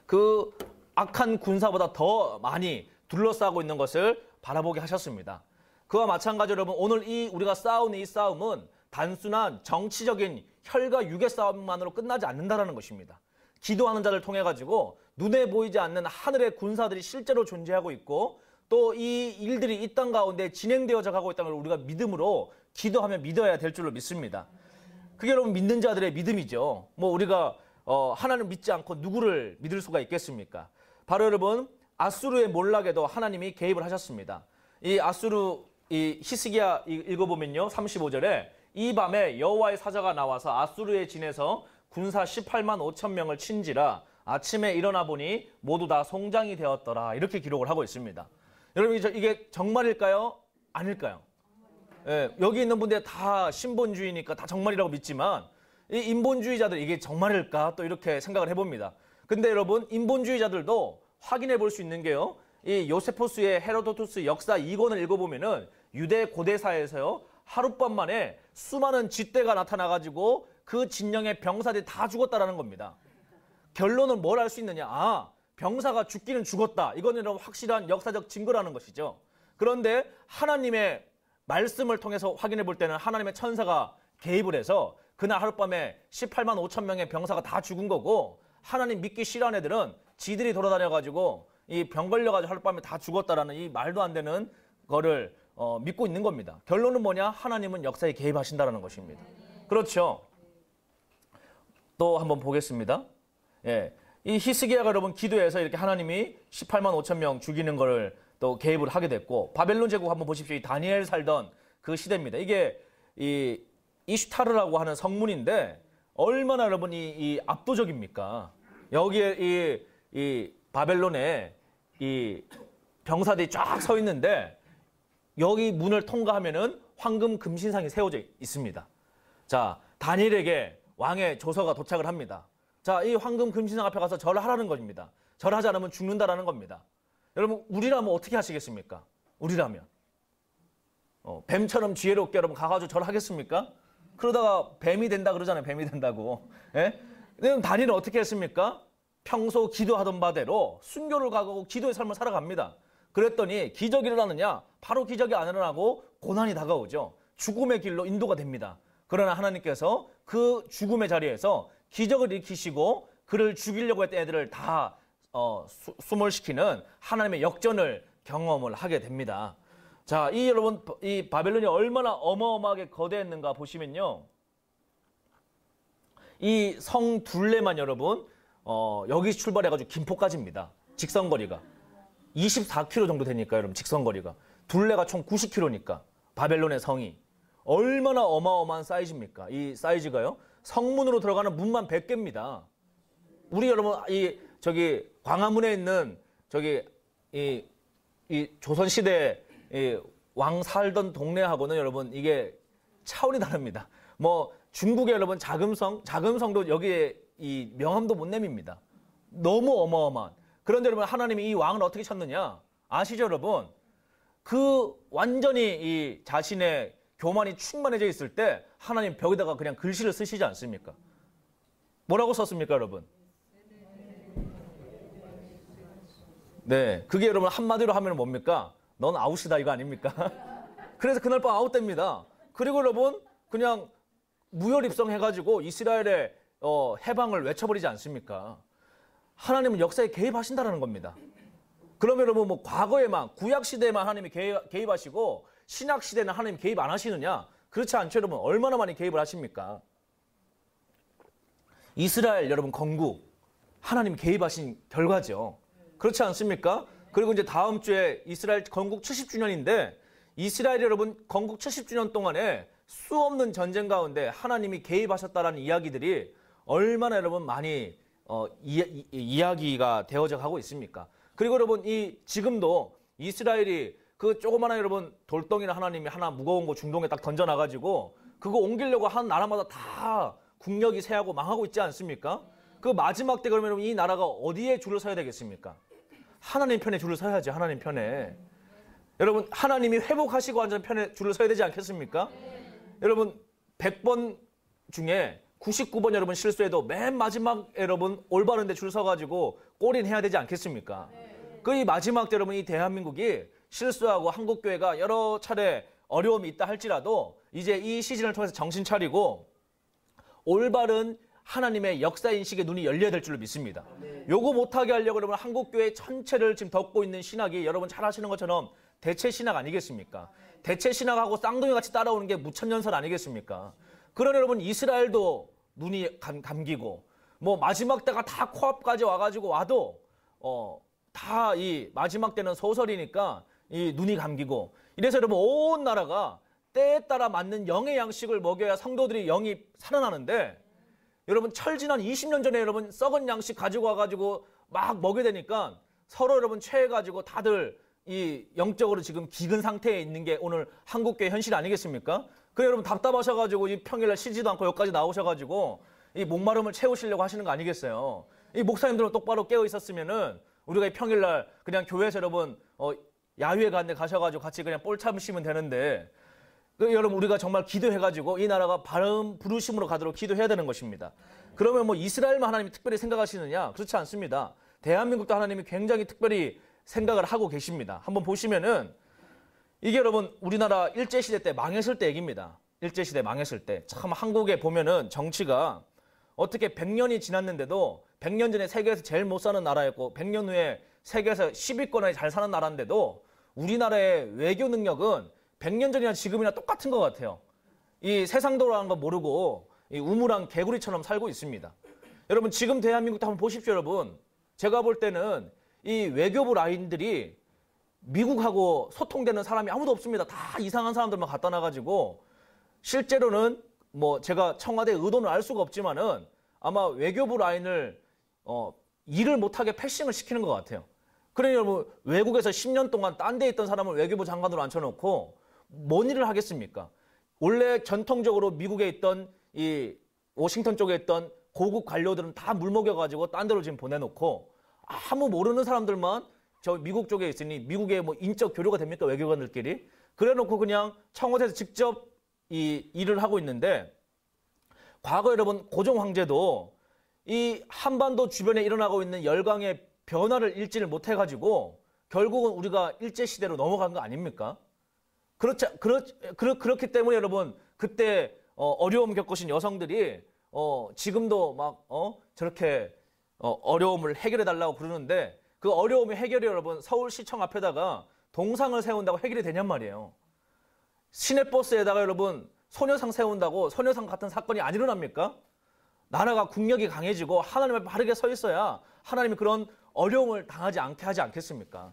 그 악한 군사보다 더 많이 둘러싸고 있는 것을 바라보게 하셨습니다. 그와 마찬가지로 여러분 오늘 우리가 싸우는 이 싸움은 단순한 정치적인 혈과 육의 싸움만으로 끝나지 않는다는 것입니다. 기도하는 자를 통해 가지고 눈에 보이지 않는 하늘의 군사들이 실제로 존재하고 있고 또 이 일들이 이 땅 가운데 진행되어져 가고 있다는 걸 우리가 믿음으로 기도하며 믿어야 될 줄로 믿습니다. 그게 여러분 믿는 자들의 믿음이죠. 뭐 우리가 하나님을 믿지 않고 누구를 믿을 수가 있겠습니까? 바로 여러분 아수르의 몰락에도 하나님이 개입을 하셨습니다. 이 아수르 이 히스기야 읽어보면요 35절에 이 밤에 여호와의 사자가 나와서 아수르의 진에서 군사 18만 5천 명을 친지라 아침에 일어나 보니 모두 다 송장이 되었더라 이렇게 기록을 하고 있습니다. 여러분 이게 정말일까요? 아닐까요? 예, 여기 있는 분들 다 신본주의니까 다 정말이라고 믿지만 이 인본주의자들 이게 정말일까 또 이렇게 생각을 해봅니다. 근데 여러분 인본주의자들도 확인해 볼 수 있는 게요. 이 요세포스의 헤로도투스 역사 2권을 읽어보면은 유대 고대사에서요 하룻밤 만에 수많은 쥐떼가 나타나가지고 그 진영의 병사들이 다 죽었다라는 겁니다. 결론은 뭘 알 수 있느냐? 병사가 죽기는 죽었다. 이거는 확실한 역사적 증거라는 것이죠. 그런데 하나님의 말씀을 통해서 확인해 볼 때는 하나님의 천사가 개입을 해서 그날 하룻밤에 18만 5천 명의 병사가 다 죽은 거고 하나님 믿기 싫어하는 애들은 지들이 돌아다녀가지고 이 병 걸려가지고 하룻밤에 다 죽었다라는 이 말도 안 되는 거를 믿고 있는 겁니다. 결론은 뭐냐? 하나님은 역사에 개입하신다는 것입니다. 그렇죠. 또 한번 보겠습니다. 예, 이 히스기야가 여러분 기도해서 이렇게 하나님이 18만 5천 명 죽이는 거를 또 개입을 하게 됐고 바벨론 제국 한번 보십시오. 이 다니엘 살던 그 시대입니다. 이게 이 이슈타르라고 하는 성문인데 얼마나 여러분 이 압도적입니까? 여기에 이 바벨론에 이 병사들이 쫙 서 있는데 여기 문을 통과하면은 황금 금신상이 세워져 있습니다. 자, 다니엘에게 왕의 조서가 도착을 합니다. 자, 이 황금 금신상 앞에 가서 절하라는 겁니다. 절하지 않으면 죽는다라는 겁니다. 여러분, 우리라면 어떻게 하시겠습니까? 우리라면. 뱀처럼 지혜롭게 여러분 가가지고 절하겠습니까? 그러다가 뱀이 된다 그러잖아요. 뱀이 된다고. 예? 근데 다니엘은 어떻게 했습니까? 평소 기도하던 바대로 순교를 가고 기도의 삶을 살아갑니다. 그랬더니 기적이 일어나느냐? 바로 기적이 안 일어나고 고난이 다가오죠. 죽음의 길로 인도가 됩니다. 그러나 하나님께서 그 죽음의 자리에서 기적을 일으키시고 그를 죽이려고 했던 애들을 다 수몰시키는 하나님의 역전을 경험을 하게 됩니다. 자, 여러분 이 바벨론이 얼마나 어마어마하게 거대했는가 보시면요. 이 성 둘레만 여러분 여기 출발해가지고 김포까지입니다. 직선거리가 24km 정도 되니까 여러분 직선거리가 둘레가 총 90km니까 바벨론의 성이 얼마나 어마어마한 사이즈입니까? 이 사이즈가요. 성문으로 들어가는 문만 100개입니다. 우리 여러분 저기 광화문에 있는 저기 이 조선 시대 왕 살던 동네하고는 여러분 이게 차원이 다릅니다. 뭐 중국의 여러분 자금성도 여기에 이 명함도 못 내밉니다. 너무 어마어마한. 그런데 여러분 하나님이 이 왕을 어떻게 찾느냐? 아시죠 여러분? 그 완전히 이 자신의 교만이 충만해져 있을 때 하나님 벽에다가 그냥 글씨를 쓰시지 않습니까? 뭐라고 썼습니까 여러분? 네, 그게 여러분 한마디로 하면 뭡니까? 넌 아웃이다 이거 아닙니까? 그래서 그날 밤 아웃됩니다. 그리고 여러분 그냥 무혈 입성해가지고 이스라엘의 해방을 외쳐버리지 않습니까? 하나님은 역사에 개입하신다는 겁니다. 그러면 여러분 뭐 과거에만 구약 시대에만 하나님이 개입하시고 신약 시대는 하나님 개입 안 하시느냐? 그렇지 않죠 여러분. 얼마나 많이 개입을 하십니까? 이스라엘 여러분 건국 하나님 개입하신 결과죠. 그렇지 않습니까? 그리고 이제 다음 주에 이스라엘 건국 70주년인데 이스라엘 여러분 건국 70주년 동안에 수없는 전쟁 가운데 하나님이 개입하셨다라는 이야기들이 얼마나 여러분 많이 이야기가 되어져 가고 있습니까? 그리고 여러분 지금도 이스라엘이 그 조그마한 여러분 돌덩이를 하나님이 하나 무거운 거 중동에 딱 던져놔가지고 그거 옮기려고 한 나라마다 다 국력이 쇠하고 망하고 있지 않습니까? 그 마지막 때 그러면 이 나라가 어디에 줄을 서야 되겠습니까? 하나님 편에 줄을 서야지. 하나님 편에. 여러분 하나님이 회복하시고 완전 편에 줄을 서야 되지 않겠습니까? 여러분 100번 중에 99번 여러분 실수해도 맨 마지막 여러분 올바른 데 줄 서가지고 골인해야 되지 않겠습니까? 그 이 마지막 때 여러분 이 대한민국이 실수하고 한국교회가 여러 차례 어려움이 있다 할지라도 이제 이 시즌을 통해서 정신 차리고 올바른 하나님의 역사인식의 눈이 열려야 될 줄로 믿습니다. 요거 못하게 하려고 여러분 한국교회 전체를 지금 덮고 있는 신학이 여러분 잘 아시는 것처럼 대체 신학 아니겠습니까? 대체 신학하고 쌍둥이 같이 따라오는 게 무천년설 아니겠습니까? 그러나 여러분 이스라엘도 눈이 감기고 뭐 마지막 때가 다 코앞까지 와가지고 와도 다 이 마지막 때는 소설이니까 이 눈이 감기고 이래서 여러분 온 나라가 때에 따라 맞는 영의 양식을 먹여야 성도들이 영이 살아나는데 여러분 철지난 20년 전에 여러분 썩은 양식 가지고 와가지고 막 먹여야 되니까 서로 여러분 취해가지고 다들 이 영적으로 지금 기근 상태에 있는 게 오늘 한국교회 현실 아니겠습니까? 그래 여러분 답답하셔가지고 이 평일날 쉬지도 않고 여기까지 나오셔가지고 이 목마름을 채우시려고 하시는 거 아니겠어요? 이 목사님들은 똑바로 깨어 있었으면은 우리가 이 평일날 그냥 교회에서 여러분 야유회 가는데 가셔가지고 같이 그냥 볼 참으시면 되는데 여러분 우리가 정말 기도해가지고 이 나라가 바른 부르심으로 가도록 기도해야 되는 것입니다. 그러면 뭐 이스라엘만 하나님이 특별히 생각하시느냐? 그렇지 않습니다. 대한민국도 하나님이 굉장히 특별히 생각을 하고 계십니다. 한번 보시면은 이게 여러분 우리나라 일제시대 때 망했을 때 얘기입니다. 일제시대 망했을 때 참 한국에 보면은 정치가 어떻게 100년이 지났는데도 100년 전에 세계에서 제일 못 사는 나라였고 100년 후에 세계에서 10위권에 잘 사는 나라인데도 우리나라의 외교 능력은 100년 전이나 지금이나 똑같은 것 같아요. 이 세상 돌아가는 거 모르고 이 우물안 개구리처럼 살고 있습니다. 여러분 지금 대한민국도 한번 보십시오 여러분. 제가 볼 때는 이 외교부 라인들이 미국하고 소통되는 사람이 아무도 없습니다. 다 이상한 사람들만 갖다 놔가지고 실제로는 뭐 제가 청와대 의도는 알 수가 없지만은 아마 외교부 라인을 일을 못하게 패싱을 시키는 것 같아요. 그러니 여러분 외국에서 10년 동안 딴 데 있던 사람을 외교부 장관으로 앉혀놓고 뭔 일을 하겠습니까? 원래 전통적으로 미국에 있던 이 워싱턴 쪽에 있던 고급 관료들은 다 물먹여가지고 딴 데로 지금 보내놓고 아무 모르는 사람들만 저 미국 쪽에 있으니 미국의 뭐 인적 교류가 됩니까? 외교관들끼리? 그래놓고 그냥 청와대에서 직접 이 일을 하고 있는데 과거 여러분 고종 황제도 이 한반도 주변에 일어나고 있는 열강의 변화를 읽지를 못해가지고 결국은 우리가 일제시대로 넘어간 거 아닙니까? 그렇기 때문에 여러분 그때 어려움 겪으신 여성들이 지금도 막 저렇게 어려움을 해결해 달라고 그러는데 그 어려움의 해결이 여러분 서울시청 앞에다가 동상을 세운다고 해결이 되냔 말이에요. 시내버스에다가 여러분 소녀상 세운다고 소녀상 같은 사건이 안 일어납니까? 나라가 국력이 강해지고 하나님 앞에 바르게 서 있어야 하나님이 그런 어려움을 당하지 않게 하지 않겠습니까?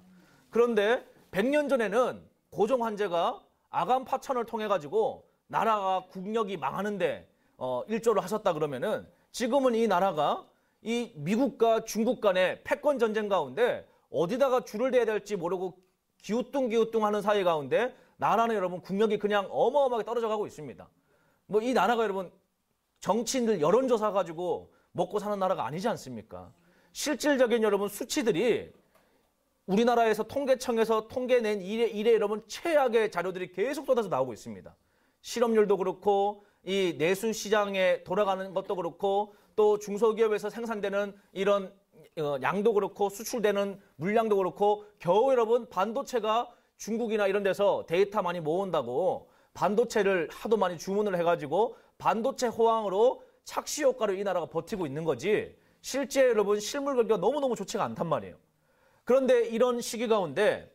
그런데 100년 전에는 고종 황제가 아간 파천을 통해 가지고 나라가 국력이 망하는데 일조를 하셨다 그러면은 지금은 이 나라가 이 미국과 중국 간의 패권 전쟁 가운데 어디다가 줄을 대야 될지 모르고 기우뚱기우뚱하는 사이 가운데 나라는 여러분 국력이 그냥 어마어마하게 떨어져 가고 있습니다. 뭐 이 나라가 여러분 정치인들 여론조사 가지고 먹고 사는 나라가 아니지 않습니까? 실질적인 여러분 수치들이 우리나라에서 통계청에서 통계낸 이래 여러분 최악의 자료들이 계속 쏟아져 나오고 있습니다. 실업률도 그렇고 이 내수 시장에 돌아가는 것도 그렇고 또 중소기업에서 생산되는 이런 양도 그렇고 수출되는 물량도 그렇고 겨우 여러분 반도체가 중국이나 이런 데서 데이터 많이 모은다고 반도체를 하도 많이 주문을 해가지고 반도체 호황으로 착시 효과로 이 나라가 버티고 있는 거지 실제 여러분 실물 경기가 너무너무 좋지가 않단 말이에요. 그런데 이런 시기 가운데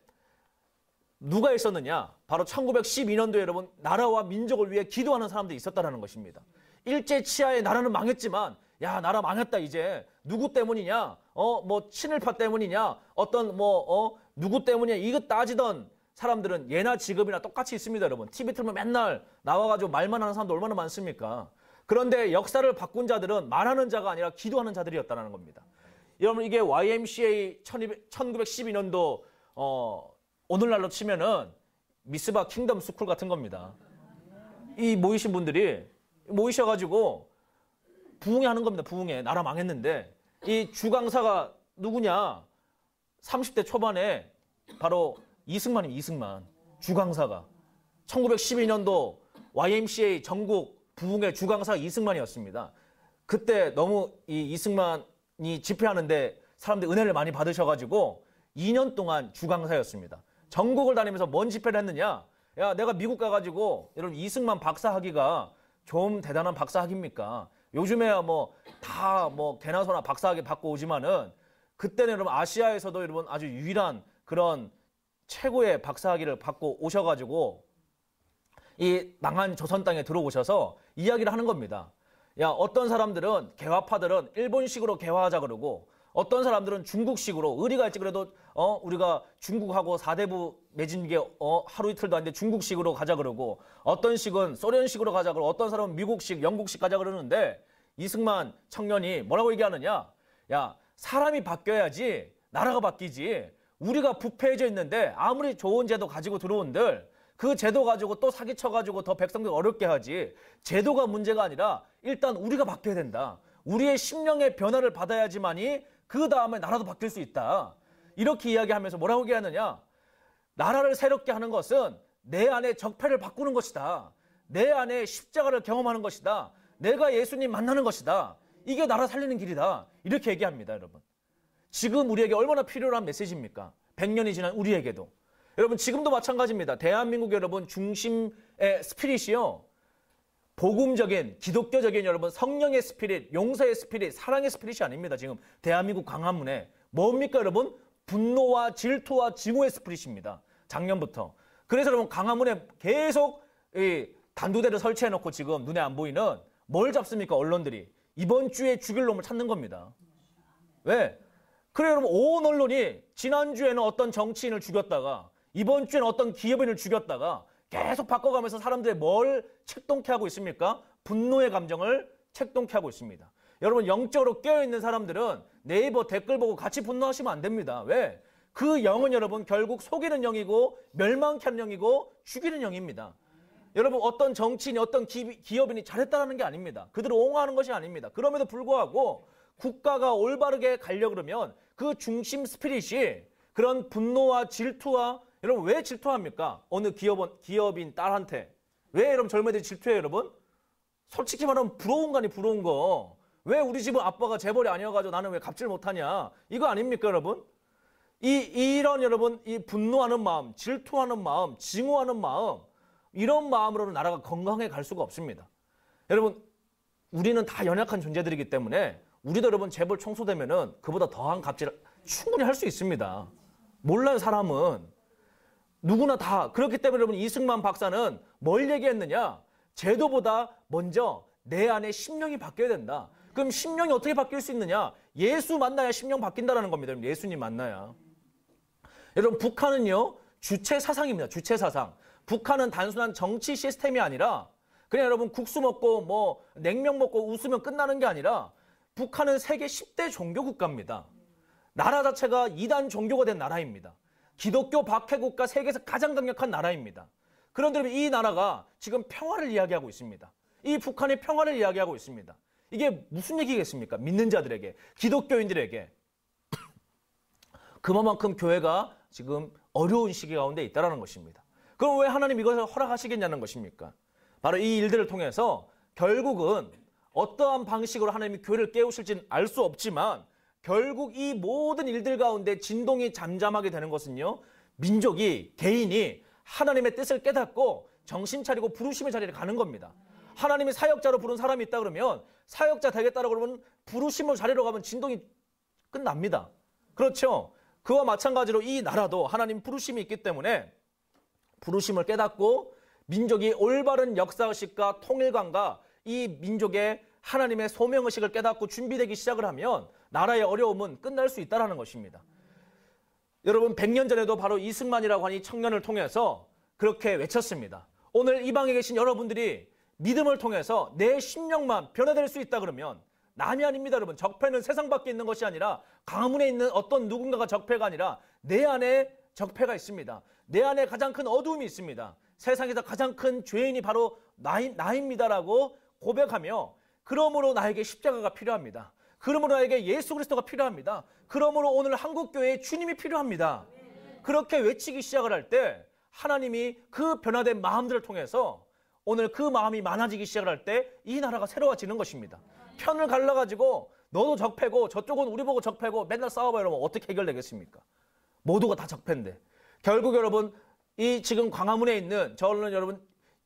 누가 있었느냐? 바로 1912년도에 여러분 나라와 민족을 위해 기도하는 사람들이 있었다는 것입니다. 일제 치하에 나라는 망했지만 야 나라 망했다 이제 누구 때문이냐? 뭐 친일파 때문이냐? 어떤 누구 때문이냐? 이거 따지던 사람들은 예나 지금이나 똑같이 있습니다, 여러분. TV 틀면 맨날 나와가지고 말만 하는 사람도 얼마나 많습니까? 그런데 역사를 바꾼 자들은 말하는 자가 아니라 기도하는 자들이었다는 겁니다. 여러분 이게 YMCA 1912년도 오늘날로 치면은 미스바 킹덤 스쿨 같은 겁니다. 이 모이신 분들이 모이셔가지고 부흥회하는 겁니다. 부흥회. 나라 망했는데 이 주강사가 누구냐? 30대 초반에 바로 이승만입니다. 이승만. 주강사가. 1912년도 YMCA 전국 부흥회 주강사가 이승만이었습니다. 그때 너무 이 이승만이 집회하는데 사람들이 은혜를 많이 받으셔가지고 2년 동안 주강사였습니다. 전국을 다니면서 뭔 집회를 했느냐? 야, 내가 미국 가가지고 여러분 이승만 박사학위가 좀 대단한 박사학위입니까? 요즘에야 다 개나 소나 박사학위 받고 오지만은 그때는 여러분 아시아에서도 여러분 아주 유일한 그런 최고의 박사학위를 받고 오셔가지고 이 망한 조선 땅에 들어오셔서 이야기를 하는 겁니다. 야, 어떤 사람들은 개화파들은 일본식으로 개화하자 그러고 어떤 사람들은 중국식으로 의리가 있지 그래도 우리가 중국하고 4대부 맺은 게 하루 이틀도 안 돼 중국식으로 가자 그러고 어떤 식은 소련식으로 가자 그러고 어떤 사람은 미국식, 영국식 가자 그러는데 이승만 청년이 뭐라고 얘기하느냐? 야, 사람이 바뀌어야지 나라가 바뀌지. 우리가 부패해져 있는데 아무리 좋은 제도 가지고 들어온들 그 제도 가지고 또 사기쳐가지고 더 백성들 어렵게 하지. 제도가 문제가 아니라 일단 우리가 바뀌어야 된다. 우리의 심령의 변화를 받아야지만이 그 다음에 나라도 바뀔 수 있다. 이렇게 이야기하면서 뭐라고 얘기하느냐? 나라를 새롭게 하는 것은 내 안에 적폐를 바꾸는 것이다. 내 안에 십자가를 경험하는 것이다. 내가 예수님 만나는 것이다. 이게 나라 살리는 길이다. 이렇게 얘기합니다, 여러분. 지금 우리에게 얼마나 필요한 메시지입니까? 100년이 지난 우리에게도. 여러분 지금도 마찬가지입니다. 대한민국 여러분 중심의 스피릿이요. 복음적인 기독교적인 여러분 성령의 스피릿, 용서의 스피릿, 사랑의 스피릿이 아닙니다. 지금 대한민국 광화문에 뭡니까 여러분? 분노와 질투와 증오의 스피릿입니다. 작년부터. 그래서 여러분 광화문에 계속 이 단두대를 설치해놓고 지금 눈에 안 보이는 뭘 잡습니까? 언론들이. 이번 주에 죽일 놈을 찾는 겁니다. 왜? 그래 여러분 온 언론이 지난주에는 어떤 정치인을 죽였다가 이번 주에는 어떤 기업인을 죽였다가 계속 바꿔가면서 사람들이 뭘 책동케 하고 있습니까? 분노의 감정을 책동케 하고 있습니다. 여러분 영적으로 깨어있는 사람들은 네이버 댓글 보고 같이 분노하시면 안 됩니다. 왜? 그 영은 여러분 결국 속이는 영이고 멸망케 하는 영이고 죽이는 영입니다. 여러분 어떤 정치인이 어떤 기업인이 잘했다는 게 아닙니다. 그들을 옹호하는 것이 아닙니다. 그럼에도 불구하고 국가가 올바르게 가려고 그러면 그 중심 스피릿이 그런 분노와 질투와 여러분 왜 질투합니까? 어느 기업인 딸한테. 왜 여러분 젊은이들이 질투해요 여러분? 솔직히 말하면 부러운 거 아니 부러운 거. 왜 우리 집은 아빠가 재벌이 아니어가지고 나는 왜 갚질 못하냐. 이거 아닙니까 여러분? 이런 여러분 이 분노하는 마음, 질투하는 마음, 증오하는 마음 이런 마음으로는 나라가 건강해 갈 수가 없습니다. 여러분 우리는 다 연약한 존재들이기 때문에 우리도 여러분 재벌 청소되면은 그보다 더한 갑질을 충분히 할 수 있습니다. 몰라요, 사람은. 누구나 다. 그렇기 때문에 여러분 이승만 박사는 뭘 얘기했느냐? 제도보다 먼저 내 안에 심령이 바뀌어야 된다. 그럼 심령이 어떻게 바뀔 수 있느냐? 예수 만나야 심령 바뀐다라는 겁니다. 예수님 만나야. 여러분 북한은요, 주체 사상입니다. 주체 사상. 북한은 단순한 정치 시스템이 아니라 그냥 여러분 국수 먹고 뭐 냉면 먹고 웃으면 끝나는 게 아니라 북한은 세계 10대 종교 국가입니다. 나라 자체가 2단 종교가 된 나라입니다. 기독교 박해국가 세계에서 가장 강력한 나라입니다. 그런데 이 나라가 지금 평화를 이야기하고 있습니다. 이 북한의 평화를 이야기하고 있습니다. 이게 무슨 얘기겠습니까? 믿는 자들에게, 기독교인들에게. 그만큼 교회가 지금 어려운 시기 가운데 있다는 것입니다. 그럼 왜 하나님 이것을 허락하시겠냐는 것입니까? 바로 이 일들을 통해서 결국은 어떠한 방식으로 하나님이 교회를 깨우실지는 알 수 없지만 결국 이 모든 일들 가운데 진동이 잠잠하게 되는 것은요, 민족이, 개인이 하나님의 뜻을 깨닫고 정신 차리고 부르심의 자리를 가는 겁니다. 하나님이 사역자로 부른 사람이 있다 그러면 사역자 되겠다라고 그러면 부르심의 자리로 가면 진동이 끝납니다. 그렇죠? 그와 마찬가지로 이 나라도 하나님 부르심이 있기 때문에 부르심을 깨닫고 민족이 올바른 역사의식과 통일감과 이 민족의 하나님의 소명의식을 깨닫고 준비되기 시작을 하면 나라의 어려움은 끝날 수 있다는 것입니다. 여러분 100년 전에도 바로 이승만이라고 하는 이 청년을 통해서 그렇게 외쳤습니다. 오늘 이 방에 계신 여러분들이 믿음을 통해서 내 심령만 변화될 수 있다 그러면 남이 아닙니다. 여러분 적폐는 세상 밖에 있는 것이 아니라 가문에 있는 어떤 누군가가 적폐가 아니라 내 안에 적폐가 있습니다. 내 안에 가장 큰 어두움이 있습니다. 세상에서 가장 큰 죄인이 바로 나입니다라고 고백하며 그러므로 나에게 십자가가 필요합니다. 그러므로 나에게 예수 그리스도가 필요합니다. 그러므로 오늘 한국교회에 주님이 필요합니다. 그렇게 외치기 시작을 할 때 하나님이 그 변화된 마음들을 통해서 오늘 그 마음이 많아지기 시작을 할 때 이 나라가 새로워지는 것입니다. 편을 갈라가지고 너도 적폐고 저쪽은 우리 보고 적폐고 맨날 싸워봐요. 여러분 어떻게 해결되겠습니까? 모두가 다 적폐인데 결국 여러분 이 지금 광화문에 있는 저는 여러분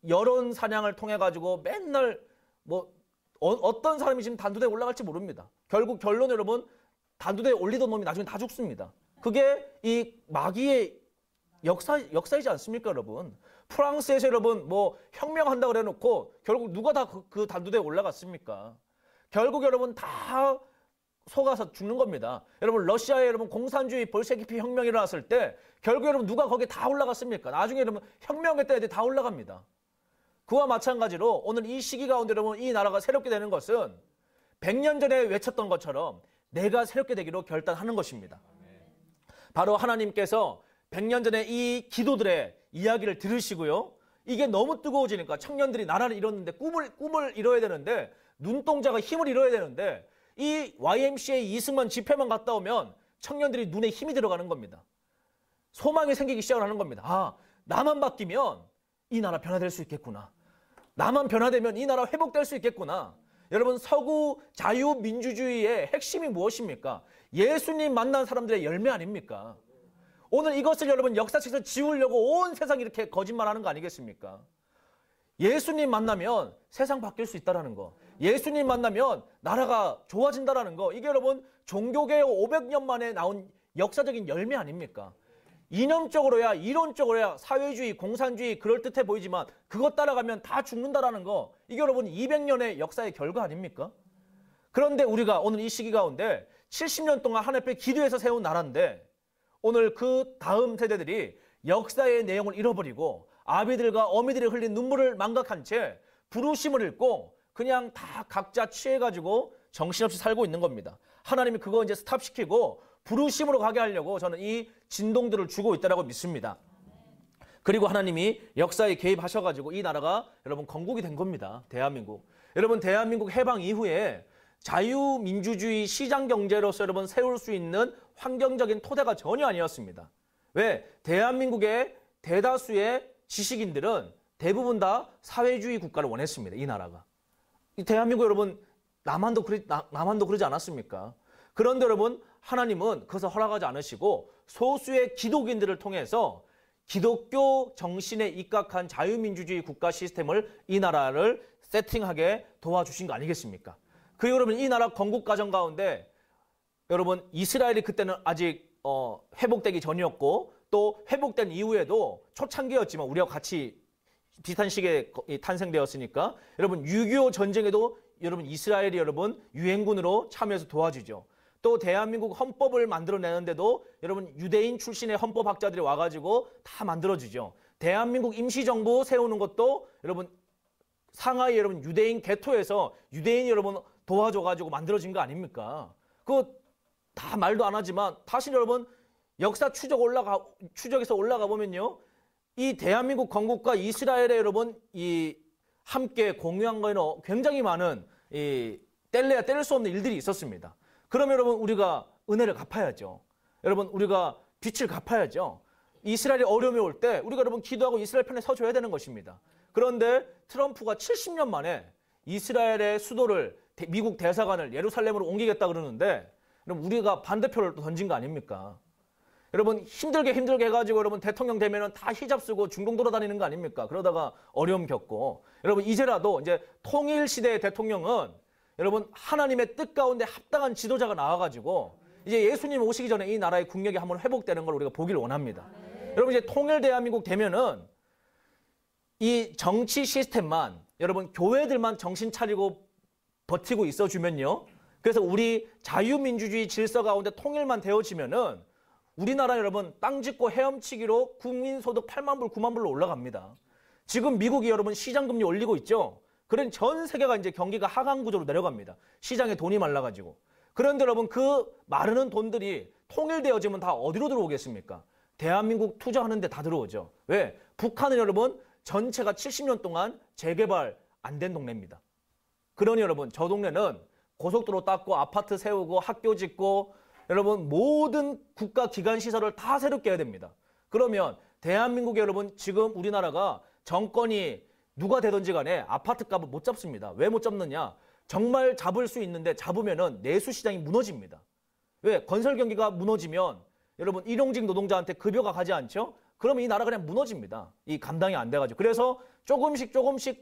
여론 사냥을 통해 가지고 맨날 뭐 어떤 사람이 지금 단두대에 올라갈지 모릅니다. 결국 결론 여러분 단두대에 올리던 놈이 나중에 다 죽습니다. 그게 이 마귀의 역사이지 않습니까, 여러분? 프랑스에서 여러분 뭐 혁명한다고 그래놓고 결국 누가 다 그 단두대에 올라갔습니까? 결국 여러분 다 속아서 죽는 겁니다. 여러분 러시아에 여러분 공산주의 볼셰비키 혁명이 일어났을 때 결국 여러분 누가 거기에 다 올라갔습니까? 나중에 여러분 혁명했다 애들이 다 올라갑니다. 그와 마찬가지로 오늘 이 시기 가운데 여러분 이 나라가 새롭게 되는 것은 100년 전에 외쳤던 것처럼 내가 새롭게 되기로 결단하는 것입니다. 바로 하나님께서 100년 전에 이 기도들의 이야기를 들으시고요. 이게 너무 뜨거워지니까 청년들이 나라를 이뤘는데 꿈을 이뤄야 되는데 눈동자가 힘을 이뤄야 되는데 이 YMCA 이승만 집회만 갔다 오면 청년들이 눈에 힘이 들어가는 겁니다. 소망이 생기기 시작을 하는 겁니다. 아, 나만 바뀌면 이 나라 변화될 수 있겠구나. 나만 변화되면 이 나라 회복될 수 있겠구나. 여러분 서구 자유민주주의의 핵심이 무엇입니까? 예수님 만난 사람들의 열매 아닙니까? 오늘 이것을 여러분 역사책에서 지우려고 온 세상이 이렇게 거짓말하는 거 아니겠습니까? 예수님 만나면 세상 바뀔 수 있다는 거. 예수님 만나면 나라가 좋아진다는 거. 이게 여러분 종교개혁 500년 만에 나온 역사적인 열매 아닙니까? 이념적으로야 이론적으로야 사회주의, 공산주의 그럴듯해 보이지만 그것 따라가면 다 죽는다라는 거. 이게 여러분 200년의 역사의 결과 아닙니까? 그런데 우리가 오늘 이 시기 가운데 70년 동안 하나님 앞에 기도해서 세운 나라인데 오늘 그 다음 세대들이 역사의 내용을 잃어버리고 아비들과 어미들이 흘린 눈물을 망각한 채 부르심을 잃고 그냥 다 각자 취해가지고 정신없이 살고 있는 겁니다. 하나님이 그거 이제 스탑시키고 부르심으로 가게 하려고 저는 이 진동들을 주고 있다고 믿습니다. 그리고 하나님이 역사에 개입하셔가지고 이 나라가 여러분 건국이 된 겁니다. 대한민국. 여러분 대한민국 해방 이후에 자유민주주의 시장경제로서 여러분 세울 수 있는 환경적인 토대가 전혀 아니었습니다. 왜? 대한민국의 대다수의 지식인들은 대부분 다 사회주의 국가를 원했습니다. 이 나라가. 이 대한민국 여러분 남한도 그러지 않았습니까? 그런데 여러분 하나님은 그것을 허락하지 않으시고 소수의 기독인들을 통해서 기독교 정신에 입각한 자유민주주의 국가 시스템을 이 나라를 세팅하게 도와주신 거 아니겠습니까? 그 여러분 이 나라 건국 과정 가운데 여러분 이스라엘이 그때는 아직 회복되기 전이었고 또 회복된 이후에도 초창기였지만 우리와 같이 비슷한 시기에 탄생되었으니까 여러분 6.25 전쟁에도 여러분 이스라엘이 여러분 유엔군으로 참여해서 도와주죠. 또 대한민국 헌법을 만들어내는데도 여러분 유대인 출신의 헌법학자들이 와가지고 다 만들어주죠. 대한민국 임시정부 세우는 것도 여러분 상하이 여러분 유대인 개토에서 유대인이 여러분 도와줘가지고 만들어진 거 아닙니까? 그거 다 말도 안 하지만 다시 여러분 역사 추적에서 올라가 보면요. 이 대한민국 건국과 이스라엘의 여러분 이 함께 공유한 거에는 굉장히 많은 뗄래야 뗄 수 없는 일들이 있었습니다. 그러면 여러분 우리가 은혜를 갚아야죠. 여러분 우리가 빚을 갚아야죠. 이스라엘이 어려움이 올 때 우리가 여러분 기도하고 이스라엘 편에 서줘야 되는 것입니다. 그런데 트럼프가 70년 만에 이스라엘의 수도를 미국 대사관을 예루살렘으로 옮기겠다 그러는데 그럼 우리가 반대표를 또 던진 거 아닙니까? 여러분 힘들게 해가지고 여러분 대통령 되면은 다 히잡 쓰고 중동 돌아다니는 거 아닙니까? 그러다가 어려움 겪고 여러분 이제라도 이제 통일 시대의 대통령은 여러분 하나님의 뜻 가운데 합당한 지도자가 나와가지고 이제 예수님 오시기 전에 이 나라의 국력이 한번 회복되는 걸 우리가 보길 원합니다. 여러분 이제 통일 대한민국 되면은 이 정치 시스템만 여러분 교회들만 정신 차리고 버티고 있어주면요. 그래서 우리 자유민주주의 질서 가운데 통일만 되어지면은 우리나라 여러분 땅 짓고 헤엄치기로 국민소득 8만 불, 9만 불로 올라갑니다. 지금 미국이 여러분 시장금리 올리고 있죠. 그런 전 세계가 이제 경기가 하강 구조로 내려갑니다. 시장에 돈이 말라가지고. 그런데 여러분 그 마르는 돈들이 통일되어지면 다 어디로 들어오겠습니까? 대한민국 투자하는데 다 들어오죠. 왜? 북한은 여러분 전체가 70년 동안 재개발 안 된 동네입니다. 그러니 여러분 저 동네는 고속도로 닦고 아파트 세우고 학교 짓고 여러분 모든 국가 기관 시설을 다 새롭게 해야 됩니다. 그러면 대한민국에 여러분 지금 우리나라가 정권이 누가 되든지 간에 아파트 값을 못 잡습니다. 왜 못 잡느냐? 정말 잡을 수 있는데 잡으면은 내수 시장이 무너집니다. 왜? 건설 경기가 무너지면 여러분 일용직 노동자한테 급여가 가지 않죠? 그러면 이 나라 그냥 무너집니다. 이 감당이 안 돼가지고. 그래서 조금씩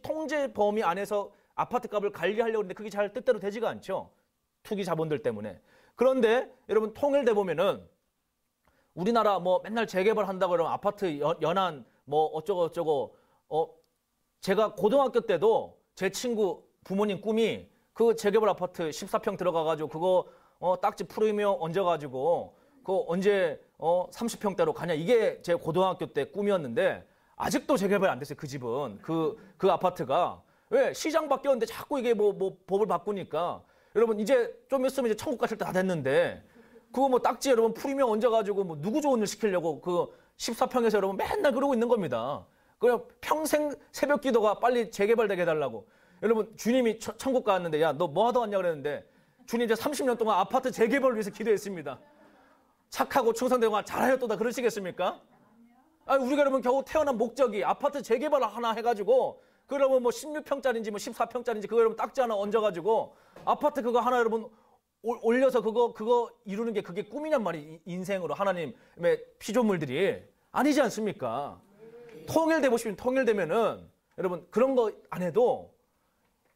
통제 범위 안에서 아파트 값을 관리하려고 하는데 그게 잘 뜻대로 되지가 않죠. 투기 자본들 때문에. 그런데 여러분 통일돼 보면은 우리나라 뭐 맨날 재개발 한다고 그러면 아파트 연한 뭐 어쩌고 제가 고등학교 때도 제 친구 부모님 꿈이 그 재개발 아파트 14평 들어가가지고 그거 딱지 프리미엄 얹어가지고 그거 언제 30평대로 가냐 이게 제 고등학교 때 꿈이었는데 아직도 재개발 안 됐어요. 그 집은 그 아파트가 왜 시장 바뀌었는데 자꾸 이게 뭐 법을 바꾸니까 여러분 이제 좀 있으면 이제 천국 가실 때 다 됐는데 그거 뭐 딱지 여러분 프리미엄 얹어가지고 뭐 누구 좋은 일 시키려고 그 14평에서 여러분 맨날 그러고 있는 겁니다. 그냥 평생 새벽 기도가 빨리 재개발되게 해달라고. 여러분 주님이 천국 갔는데 야 너 뭐 하다 왔냐 그랬는데 주님 이제 30년 동안 아파트 재개발을 위해서 기도했습니다. 착하고 충성되고 잘하였도다 그러시겠습니까? 아니 우리가 여러분 겨우 태어난 목적이 아파트 재개발을 하나 해가지고 그러면 뭐 16평짜리인지 뭐 14평짜리인지 그거 여러분 딱지 하나 얹어가지고 아파트 그거 하나 여러분 올려서 그거 이루는 게 그게 꿈이냔 말이에요. 인생으로 하나님의 피조물들이 아니지 않습니까? 통일돼 보시면 통일되면은 여러분 그런 거 안 해도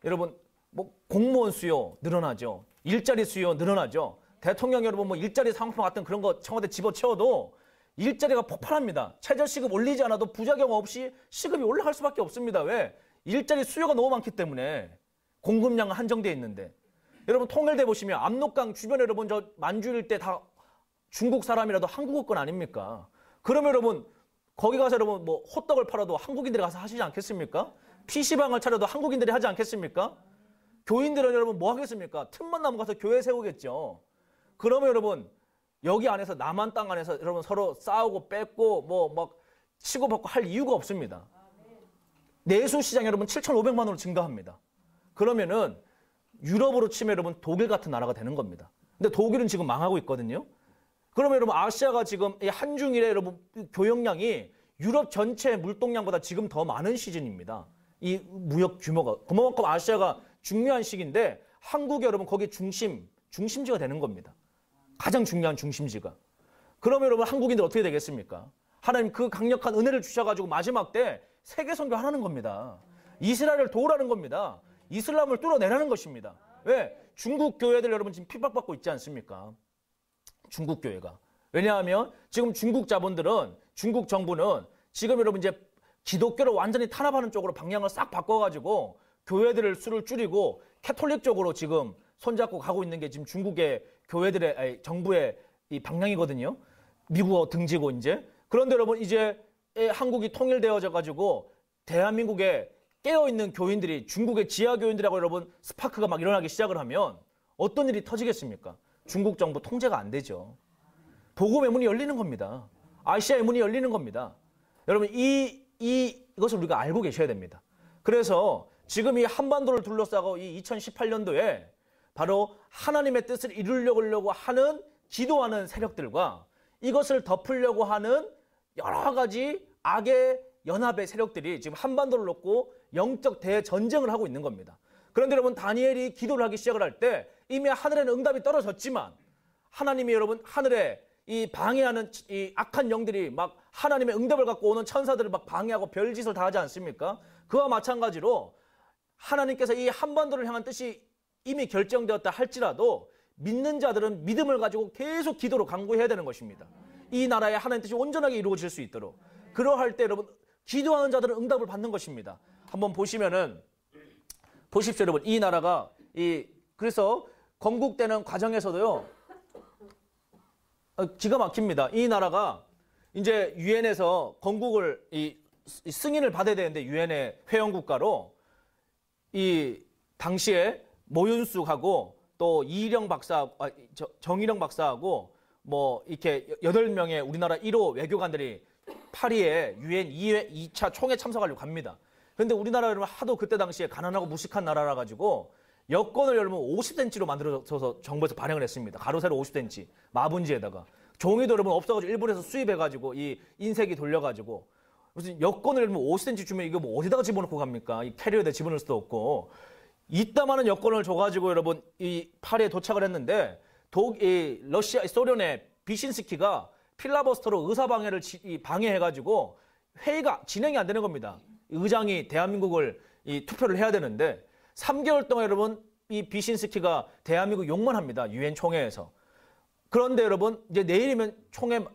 여러분 뭐 공무원 수요 늘어나죠. 일자리 수요 늘어나죠. 대통령 여러분 뭐 일자리 상품 같은 그런 거 청와대 집어채워도 일자리가 폭발합니다. 최저시급 올리지 않아도 부작용 없이 시급이 올라갈 수밖에 없습니다. 왜? 일자리 수요가 너무 많기 때문에 공급량은 한정되어 있는데 여러분 통일돼 보시면 압록강 주변에 여러분 저 만주일 때 다 중국 사람이라도 한국어 건 아닙니까? 그러면 여러분 거기 가서 여러분 뭐 호떡을 팔아도 한국인들이 가서 하시지 않겠습니까? PC방을 차려도 한국인들이 하지 않겠습니까? 교인들은 여러분 뭐 하겠습니까? 틈만 나면 가서 교회 세우겠죠. 그러면 여러분 여기 안에서 남한 땅 안에서 여러분 서로 싸우고 뺏고 뭐 막 치고받고 할 이유가 없습니다. 내수 시장이 여러분 7,500만 원으로 증가합니다. 그러면은 유럽으로 치면 여러분 독일 같은 나라가 되는 겁니다. 근데 독일은 지금 망하고 있거든요. 그러면 여러분 아시아가 지금 한중일의 여러분 교역량이 유럽 전체 물동량보다 지금 더 많은 시즌입니다. 이 무역 규모가. 그만큼 아시아가 중요한 시기인데 한국이 여러분 거기 중심지가 되는 겁니다. 가장 중요한 중심지가. 그러면 여러분 한국인들 어떻게 되겠습니까? 하나님 그 강력한 은혜를 주셔가지고 마지막 때 세계 선교 하라는 겁니다. 이스라엘을 도우라는 겁니다. 이슬람을 뚫어내라는 것입니다. 왜? 중국 교회들 여러분 지금 핍박받고 있지 않습니까? 중국 교회가. 왜냐하면 지금 중국 자본들은, 중국 정부는 지금 여러분 이제 기독교를 완전히 탄압하는 쪽으로 방향을 싹 바꿔가지고 교회들을 수를 줄이고 캐톨릭 쪽으로 지금 손잡고 가고 있는 게 지금 중국의 교회들의, 아니, 정부의 이 방향이거든요. 미국어 등지고 이제. 그런데 여러분 이제 한국이 통일되어져 가지고 대한민국에 깨어있는 교인들이, 중국의 지하 교인들하고 여러분 스파크가 막 일어나기 시작을 하면 어떤 일이 터지겠습니까? 중국 정부 통제가 안 되죠. 복음의 문이 열리는 겁니다. 아시아의 문이 열리는 겁니다. 여러분 이것을 우리가 알고 계셔야 됩니다. 그래서 지금 이 한반도를 둘러싸고 이 2018년도에 바로 하나님의 뜻을 이루려고 하는 기도하는 세력들과 이것을 덮으려고 하는 여러 가지 악의 연합의 세력들이 지금 한반도를 놓고 영적 대전쟁을 하고 있는 겁니다. 그런데 여러분 다니엘이 기도를 하기 시작을 할 때 이미 하늘에는 응답이 떨어졌지만 하나님이 여러분 하늘에 이 방해하는 이 악한 영들이 막 하나님의 응답을 갖고 오는 천사들을 막 방해하고 별짓을 다 하지 않습니까? 그와 마찬가지로 하나님께서 이 한반도를 향한 뜻이 이미 결정되었다 할지라도 믿는 자들은 믿음을 가지고 계속 기도로 간구해야 되는 것입니다. 이 나라의 하나님 뜻이 온전하게 이루어질 수 있도록. 그러할 때 여러분 기도하는 자들은 응답을 받는 것입니다. 한번 보시면은 보십시오 여러분. 이 나라가 그래서 건국되는 과정에서도요 기가 막힙니다. 이 나라가 이제 유엔에서 건국을 이 승인을 받아야 되는데 유엔의 회원국가로 이 당시에 모윤숙하고 또 정일영 박사하고 뭐 이렇게 8명의 우리나라 1호 외교관들이 파리에 유엔 2차 총회 참석하려고 갑니다. 그런데 우리나라 여러분 하도 그때 당시에 가난하고 무식한 나라라 가지고 여권을 여러분 50cm로 만들어서 정부에서 발행을 했습니다. 가로 세로 50cm 마분지에다가 종이도 여러분 없어가지고 일본에서 수입해가지고 이 인쇄기 돌려가지고 무슨 여권을 여러분 50cm 주면 이거 뭐 어디다가 집어넣고 갑니까? 이 캐리어에다 집어넣을 수도 없고 이따만한 여권을 줘가지고 여러분 이 파리에 도착을 했는데 소련의 비신스키가 필라버스터로 의사방해를 방해해가지고 회의가 진행이 안 되는 겁니다. 의장이 대한민국을 투표를 해야 되는데 3개월 동안 여러분 이 비신스키가 대한민국 욕만 합니다. 유엔 총회에서. 그런데 여러분 이제 내일이면 총회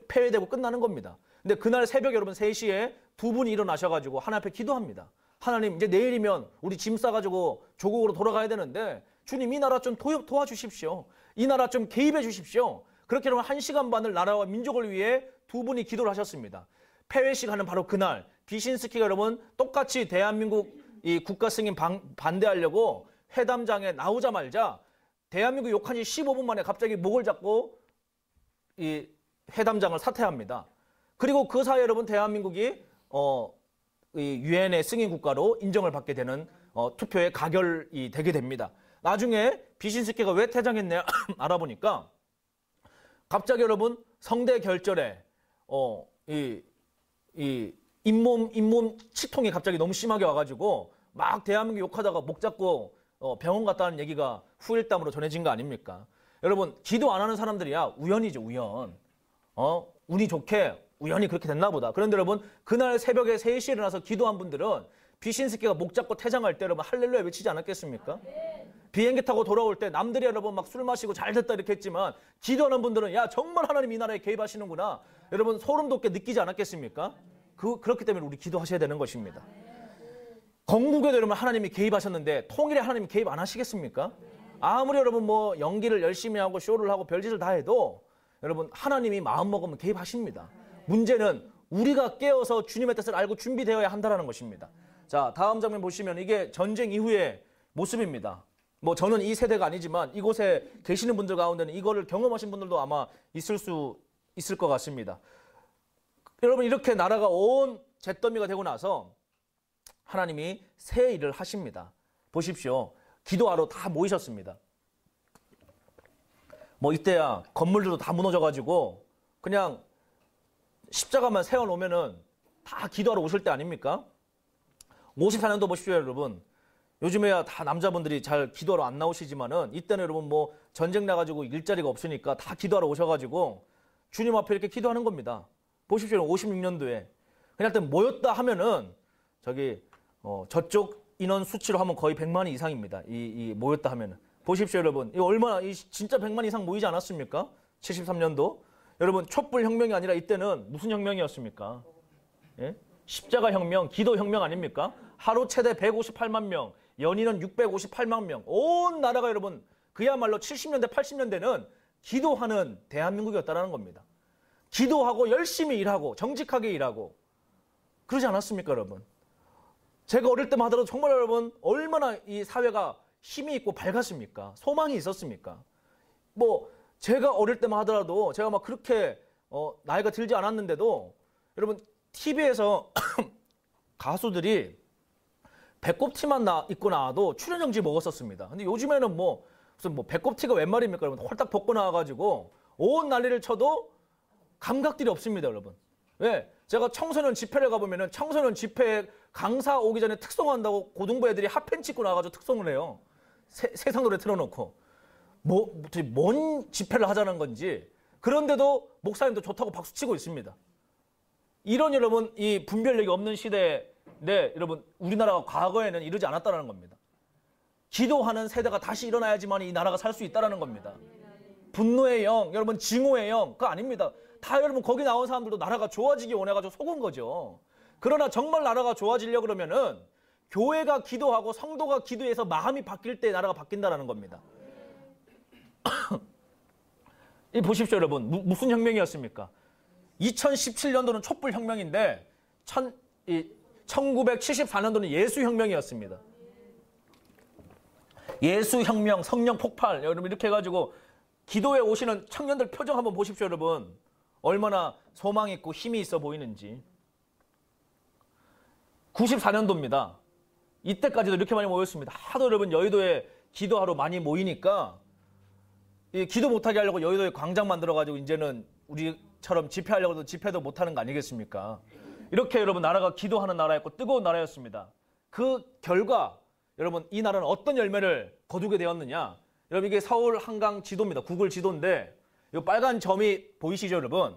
폐회되고 끝나는 겁니다. 근데 그날 새벽 여러분 3시에 두 분이 일어나셔가지고 하나님 앞에 기도합니다. 하나님 이제 내일이면 우리 짐 싸가지고 조국으로 돌아가야 되는데 주님 이 나라 좀 도와주십시오. 이 나라 좀 개입해 주십시오. 그렇게 여러분 1시간 반을 나라와 민족을 위해 두 분이 기도를 하셨습니다. 폐회식 하는 바로 그날 비신스키가 여러분 똑같이 대한민국 이 국가 승인 반대하려고 회담장에 나오자마자 대한민국 욕한 지 15분 만에 갑자기 목을 잡고 이 회담장을 사퇴합니다. 그리고 그 사이에 여러분 대한민국이 유엔의 승인 국가로 인정을 받게 되는 투표에 가결이 되게 됩니다. 나중에 비신스키가 왜 퇴장했냐 알아보니까 갑자기 여러분 성대 결절에 이 잇몸 치통이 갑자기 너무 심하게 와가지고 막 대한민국 욕하다가 목 잡고 병원 갔다는 얘기가 후일담으로 전해진 거 아닙니까? 여러분 기도 안 하는 사람들이야 우연이죠 우연. 운이 좋게 우연히 그렇게 됐나 보다. 그런데 여러분 그날 새벽에 3시에 일어나서 기도한 분들은 비신스키가 목 잡고 퇴장할 때 여러분 할렐루야 외치지 않았겠습니까? 비행기 타고 돌아올 때 남들이 여러분 막 술 마시고 잘 됐다 이렇게 했지만 기도하는 분들은 야 정말 하나님 이 나라에 개입하시는구나. 여러분 소름 돋게 느끼지 않았겠습니까? 그렇기 때문에 우리 기도하셔야 되는 것입니다. 건국에도 여러분 하나님이 개입하셨는데 통일에 하나님이 개입 안 하시겠습니까? 아무리 여러분 뭐 연기를 열심히 하고 쇼를 하고 별짓을 다 해도 여러분 하나님이 마음먹으면 개입하십니다. 문제는 우리가 깨어서 주님의 뜻을 알고 준비되어야 한다는 것입니다. 자, 다음 장면 보시면 이게 전쟁 이후의 모습입니다. 뭐 저는 이 세대가 아니지만 이곳에 계시는 분들 가운데는 이거를 경험하신 분들도 아마 있을 것 같습니다. 여러분 이렇게 나라가 온 잿더미가 되고 나서 하나님이 새 일을 하십니다. 보십시오. 기도하러 다 모이셨습니다. 뭐 이때야 건물들도 다 무너져가지고 그냥 십자가만 세워놓으면은 다 기도하러 오실 때 아닙니까? 54년도 보십시오 여러분. 요즘에야 다 남자분들이 잘 기도하러 안 나오시지만은 이때는 여러분 뭐 전쟁 나가지고 일자리가 없으니까 다 기도하러 오셔가지고 주님 앞에 이렇게 기도하는 겁니다. 보십시오. 56년도에. 그냥 모였다 하면은 저기 저쪽 인원 수치로 하면 거의 100만 이상입니다. 이 모였다 하면은. 보십시오, 여러분. 이 얼마나 진짜 100만 이상 모이지 않았습니까? 73년도. 여러분, 촛불 혁명이 아니라 이때는 무슨 혁명이었습니까? 예? 십자가 혁명, 기도 혁명 아닙니까? 하루 최대 158만 명, 연인은 658만 명. 온 나라가 여러분 그야말로 70년대, 80년대는 기도하는 대한민국이었다는 겁니다. 기도하고 열심히 일하고 정직하게 일하고 그러지 않았습니까, 여러분? 제가 어릴 때만 하더라도 정말 여러분 얼마나 이 사회가 힘이 있고 밝았습니까? 소망이 있었습니까? 뭐 제가 어릴 때만 하더라도 제가 막 그렇게 나이가 들지 않았는데도 여러분 TV에서 가수들이 배꼽티만 입고 나와도 출연정지 먹었었습니다. 근데 요즘에는 무슨 배꼽티가 웬 말입니까, 여러분? 홀딱 벗고 나와가지고 온 난리를 쳐도 감각들이 없습니다, 여러분. 왜? 제가 청소년 집회를 가보면은 청소년 집회 강사 오기 전에 특송한다고 고등부 애들이 핫팬츠 입고 나와가지고 특송을 해요. 세상 노래 틀어놓고. 뭔 집회를 하자는 건지. 그런데도 목사님도 좋다고 박수치고 있습니다. 이런 여러분 이 분별력이 없는 시대에 여러분 우리나라가 과거에는 이러지 않았다는 겁니다. 기도하는 세대가 다시 일어나야지만 이 나라가 살 수 있다는 겁니다. 분노의 영, 여러분 증오의 영, 그거 아닙니다. 다 여러분 거기 나온 사람들도 나라가 좋아지기 원해가지고 속은 거죠. 그러나 정말 나라가 좋아지려고 그러면은 교회가 기도하고 성도가 기도해서 마음이 바뀔 때 나라가 바뀐다는 겁니다. 이 보십시오, 여러분. 무슨 혁명이었습니까? 2017년도는 촛불 혁명인데 1974년도는 예수혁명이었습니다. 예수혁명, 성령 폭발, 여러분 이렇게 해가지고 기도에 오시는 청년들 표정 한번 보십시오, 여러분. 얼마나 소망 있고 힘이 있어 보이는지. 94년도입니다. 이때까지도 이렇게 많이 모였습니다. 하도 여러분 여의도에 기도하러 많이 모이니까 이 기도 못하게 하려고 여의도에 광장 만들어가지고 이제는 우리처럼 집회하려고 해도 집회도 못하는 거 아니겠습니까? 이렇게 여러분 나라가 기도하는 나라였고 뜨거운 나라였습니다. 그 결과 여러분 이 나라는 어떤 열매를 거두게 되었느냐? 여러분 이게 서울 한강 지도입니다. 구글 지도인데 이 빨간 점이 보이시죠, 여러분?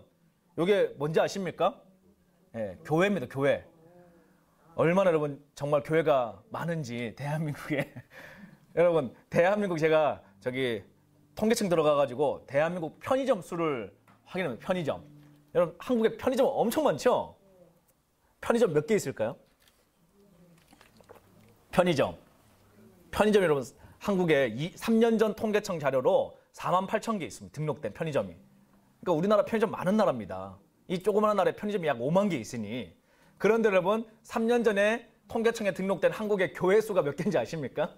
이게 뭔지 아십니까? 예, 교회입니다, 교회. 얼마나 여러분 정말 교회가 많은지 대한민국에 여러분 대한민국 제가 저기 통계청 들어가가지고 대한민국 편의점 수를 확인합니다. 편의점. 여러분 한국에 편의점 엄청 많죠? 편의점 몇 개 있을까요? 편의점 여러분 한국에 3년 전 통계청 자료로 48,000개 있습니다. 등록된 편의점이. 그러니까 우리나라 편의점 많은 나라입니다. 이 조그마한 나라에 편의점이 약 5만 개 있으니 그런데 여러분 3년 전에 통계청에 등록된 한국의 교회 수가 몇 개인지 아십니까?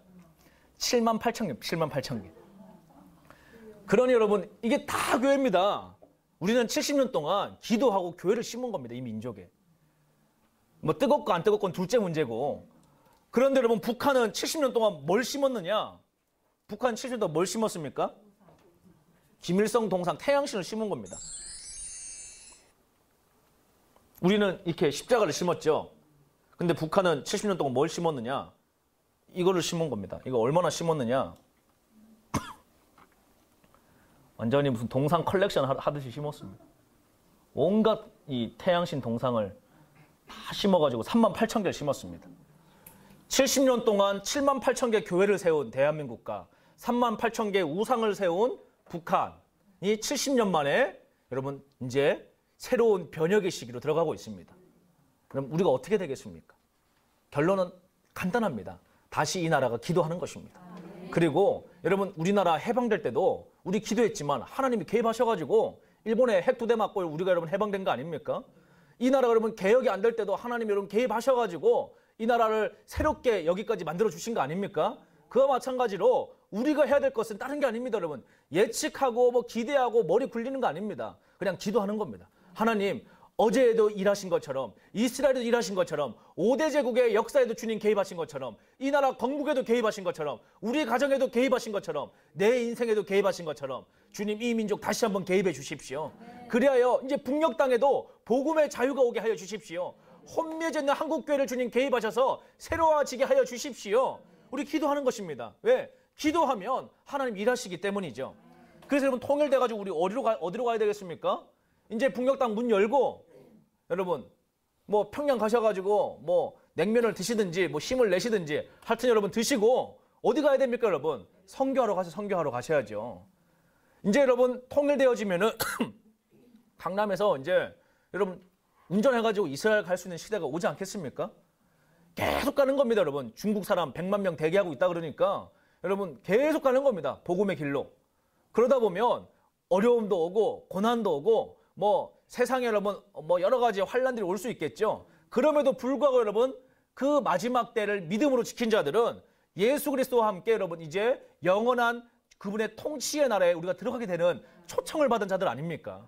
78,000개. 78,000개. 그러니 여러분 이게 다 교회입니다. 우리는 70년 동안 기도하고 교회를 심은 겁니다. 이 민족에. 뭐 뜨겁고 안 뜨겁고는 둘째 문제고. 그런데 여러분 북한은 70년 동안 뭘 심었느냐? 북한 70년 동안 뭘 심었습니까? 김일성 동상 태양신을 심은 겁니다. 우리는 이렇게 십자가를 심었죠. 근데 북한은 70년 동안 뭘 심었느냐? 이거를 심은 겁니다. 이거 얼마나 심었느냐? 완전히 무슨 동상 컬렉션 하듯이 심었습니다. 온갖 이 태양신 동상을 다 심어가지고 38,000개를 심었습니다. 70년 동안 78,000개 교회를 세운 대한민국과 38,000개 우상을 세운 북한이 70년 만에 여러분 이제 새로운 변혁의 시기로 들어가고 있습니다. 그럼 우리가 어떻게 되겠습니까? 결론은 간단합니다. 다시 이 나라가 기도하는 것입니다. 그리고 여러분 우리나라 해방될 때도 우리 기도했지만 하나님이 개입하셔가지고 일본에 핵 2대 맞고 우리가 여러분 해방된 거 아닙니까? 이 나라가 여러분 개혁이 안 될 때도 하나님이 여러분 개입하셔가지고 이 나라를 새롭게 여기까지 만들어 주신 거 아닙니까? 그와 마찬가지로 우리가 해야 될 것은 다른 게 아닙니다, 여러분. 예측하고 뭐 기대하고 머리 굴리는 거 아닙니다. 그냥 기도하는 겁니다. 하나님, 어제에도 일하신 것처럼 이스라엘에도 일하신 것처럼 5대 제국의 역사에도 주님 개입하신 것처럼 이 나라 건국에도 개입하신 것처럼 우리 가정에도 개입하신 것처럼 내 인생에도 개입하신 것처럼 주님 이 민족 다시 한번 개입해 주십시오. 그리하여 이제 북녘 땅에도 복음의 자유가 오게 하여 주십시오. 혼미해져 있는 한국교회를 주님 개입하셔서 새로워지게 하여 주십시오. 우리 기도하는 것입니다. 왜? 기도하면 하나님 일하시기 때문이죠. 그래서 여러분 통일돼가지고 우리 어디로 가야 되겠습니까? 이제 북녘 땅 문 열고 여러분 뭐 평양 가셔가지고 뭐 냉면을 드시든지 뭐 힘을 내시든지 하여튼 여러분 드시고 어디 가야 됩니까 여러분? 선교하러 가서 선교하러 가셔야죠. 이제 여러분 통일되어지면은 강남에서 이제 여러분 운전해가지고 이스라엘 갈 수 있는 시대가 오지 않겠습니까? 계속 가는 겁니다 여러분. 중국 사람 100만 명 대기하고 있다 그러니까 여러분 계속 가는 겁니다. 복음의 길로. 그러다 보면 어려움도 오고 고난도 오고 뭐 세상에 여러분 뭐 여러 가지 환란들이 올 수 있겠죠. 그럼에도 불구하고 여러분 그 마지막 때를 믿음으로 지킨 자들은 예수 그리스도와 함께 여러분 이제 영원한 그분의 통치의 나라에 우리가 들어가게 되는 초청을 받은 자들 아닙니까?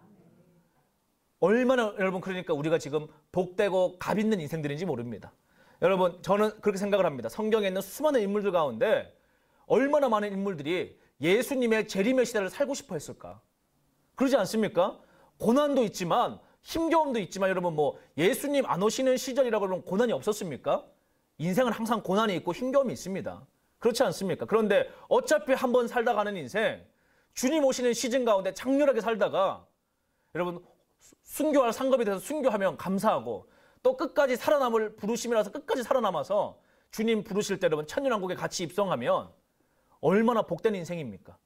얼마나 여러분 그러니까 우리가 지금 복되고 값 있는 인생들인지 모릅니다. 여러분 저는 그렇게 생각을 합니다. 성경에 있는 수많은 인물들 가운데 얼마나 많은 인물들이 예수님의 재림의 시대를 살고 싶어 했을까? 그러지 않습니까? 고난도 있지만 힘겨움도 있지만 여러분 뭐 예수님 안 오시는 시절이라고 그러면 고난이 없었습니까? 인생은 항상 고난이 있고 힘겨움이 있습니다. 그렇지 않습니까? 그런데 어차피 한번 살다 가는 인생 주님 오시는 시즌 가운데 장렬하게 살다가 여러분 순교할 상급이 돼서 순교하면 감사하고 또 끝까지 살아남을 부르심이라서 끝까지 살아남아서 주님 부르실 때 여러분 천년왕국에 같이 입성하면 얼마나 복된 인생입니까?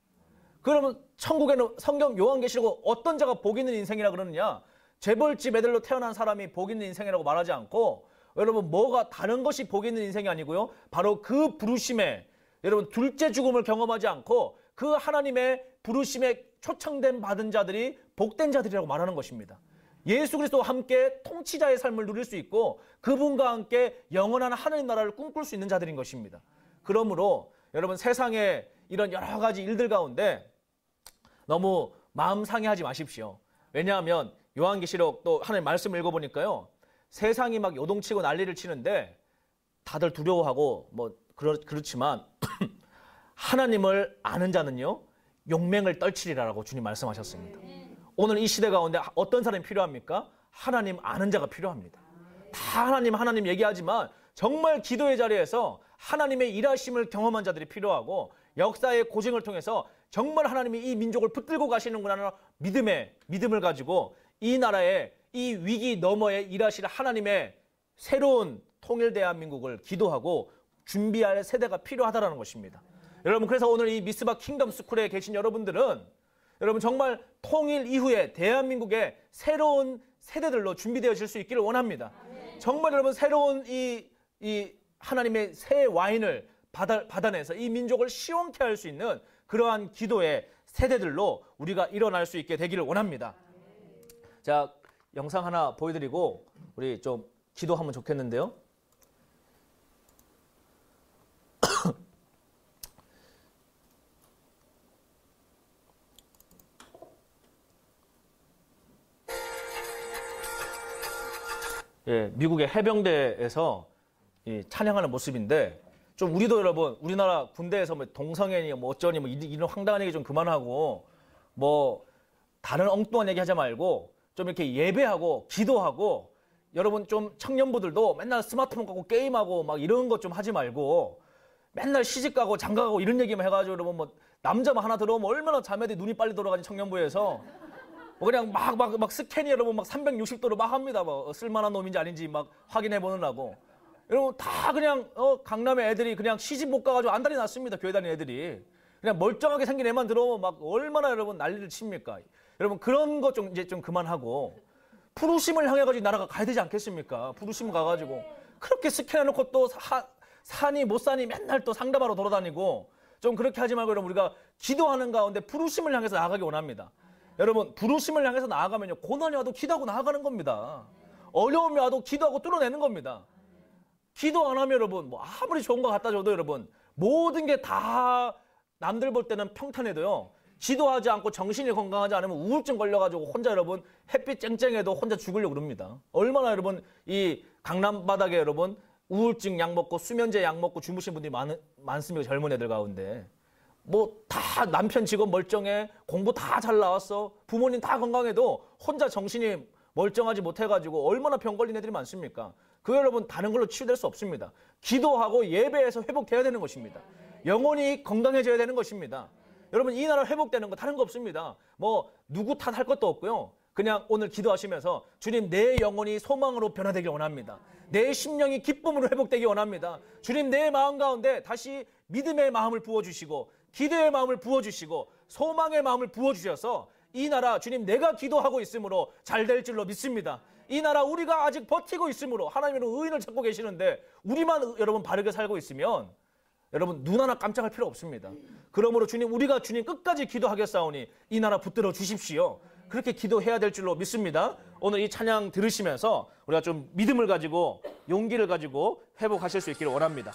그러면 천국에는 성경 요한계시록 어떤 자가 복 있는 인생이라 그러느냐? 재벌집 애들로 태어난 사람이 복 있는 인생이라고 말하지 않고 여러분 뭐가 다른 것이 복 있는 인생이 아니고요. 바로 그 부르심에 여러분 둘째 죽음을 경험하지 않고 그 하나님의 부르심에 초청된 받은 자들이 복된 자들이라고 말하는 것입니다. 예수 그리스도와 함께 통치자의 삶을 누릴 수 있고 그분과 함께 영원한 하나님 나라를 꿈꿀 수 있는 자들인 것입니다. 그러므로 여러분 세상에 이런 여러 가지 일들 가운데 너무 마음 상해하지 마십시오. 왜냐하면 요한계시록 또 하나님 말씀을 읽어보니까요. 세상이 막 요동치고 난리를 치는데 다들 두려워하고 뭐 그렇지만 하나님을 아는 자는요. 용맹을 떨치리라라고 주님 말씀하셨습니다. 오늘 이 시대 가운데 어떤 사람이 필요합니까? 하나님 아는 자가 필요합니다. 다 하나님 얘기하지만 정말 기도의 자리에서 하나님의 일하심을 경험한 자들이 필요하고 역사의 고증을 통해서 정말 하나님이 이 민족을 붙들고 가시는구나 하는 믿음을 가지고 이 나라의 이 위기 너머에 일하실 하나님의 새로운 통일 대한민국을 기도하고 준비할 세대가 필요하다는 것입니다. 여러분 그래서 오늘 이 미스바 킹덤 스쿨에 계신 여러분들은 여러분 정말 통일 이후에 대한민국의 새로운 세대들로 준비되어질 수 있기를 원합니다. 정말 여러분 새로운 이 하나님의 새 와인을 받아내서 이 민족을 시원케 할 수 있는 그러한 기도의 세대들로 우리가 일어날 수 있게 되기를 원합니다. 자, 영상 하나 보여드리고 우리 좀 기도하면 좋겠는데요. 예, 미국의 해병대에서 이 찬양하는 모습인데 좀 우리도 여러분 우리나라 군대에서 뭐 동성애니 뭐 어쩌니 뭐 이런 황당한 얘기 좀 그만하고 뭐 다른 엉뚱한 얘기 하지 말고 좀 이렇게 예배하고 기도하고 여러분 좀 청년부들도 맨날 스마트폰 갖고 게임하고 막 이런 것 좀 하지 말고 맨날 시집가고 장가가고 이런 얘기만 해가지고 여러분 뭐 남자만 하나 들어오면 얼마나 자매들이 눈이 빨리 돌아가니 청년부에서 뭐 그냥 막 스캔이 여러분 막 360도로 막 합니다. 뭐 쓸만한 놈인지 아닌지 막 확인해 보느라고. 여러분 다 그냥 강남의 애들이 그냥 시집 못 가가지고 안달이 났습니다. 교회 다니는 애들이. 그냥 멀쩡하게 생긴 애만 들어오면 막 얼마나 여러분 난리를 칩니까? 여러분 그런 거 좀 이제 좀 그만하고 푸르심을 향해가지고 나라가 가야 되지 않겠습니까? 푸르심 가가지고 그렇게 스캔해놓고 또 사니 못 사니 맨날 또 상담하러 돌아다니고 좀 그렇게 하지 말고 여러분 우리가 기도하는 가운데 푸르심을 향해서 나아가기 원합니다. 여러분 부르심을 향해서 나아가면요 고난이 와도 기도하고 나아가는 겁니다. 어려움이 와도 기도하고 뚫어내는 겁니다. 기도 안 하면 여러분 뭐 아무리 좋은 거 갖다 줘도 여러분 모든 게 다 남들 볼 때는 평탄해도요 기도하지 않고 정신이 건강하지 않으면 우울증 걸려가지고 혼자 여러분 햇빛 쨍쨍해도 혼자 죽으려고 그럽니다. 얼마나 여러분 이 강남 바닥에 여러분 우울증 약 먹고 수면제 약 먹고 주무신 분들이 많습니다. 젊은 애들 가운데. 뭐 다 남편 직업 멀쩡해 공부 다 잘 나왔어 부모님 다 건강해도 혼자 정신이 멀쩡하지 못해가지고 얼마나 병 걸린 애들이 많습니까? 그 여러분 다른 걸로 치유될 수 없습니다. 기도하고 예배에서 회복돼야 되는 것입니다. 영혼이 건강해져야 되는 것입니다. 여러분 이 나라 회복되는 거 다른 거 없습니다. 뭐 누구 탓할 것도 없고요. 그냥 오늘 기도하시면서 주님 내 영혼이 소망으로 변화되길 원합니다. 내 심령이 기쁨으로 회복되길 원합니다. 주님 내 마음 가운데 다시 믿음의 마음을 부어주시고 기도의 마음을 부어주시고 소망의 마음을 부어주셔서 이 나라 주님 내가 기도하고 있으므로 잘 될 줄로 믿습니다. 이 나라 우리가 아직 버티고 있으므로 하나님은 의인을 찾고 계시는데 우리만 여러분 바르게 살고 있으면 여러분 눈 하나 깜짝할 필요 없습니다. 그러므로 주님 우리가 주님 끝까지 기도하겠사오니 이 나라 붙들어 주십시오. 그렇게 기도해야 될 줄로 믿습니다. 오늘 이 찬양 들으시면서 우리가 좀 믿음을 가지고 용기를 가지고 회복하실 수 있기를 원합니다.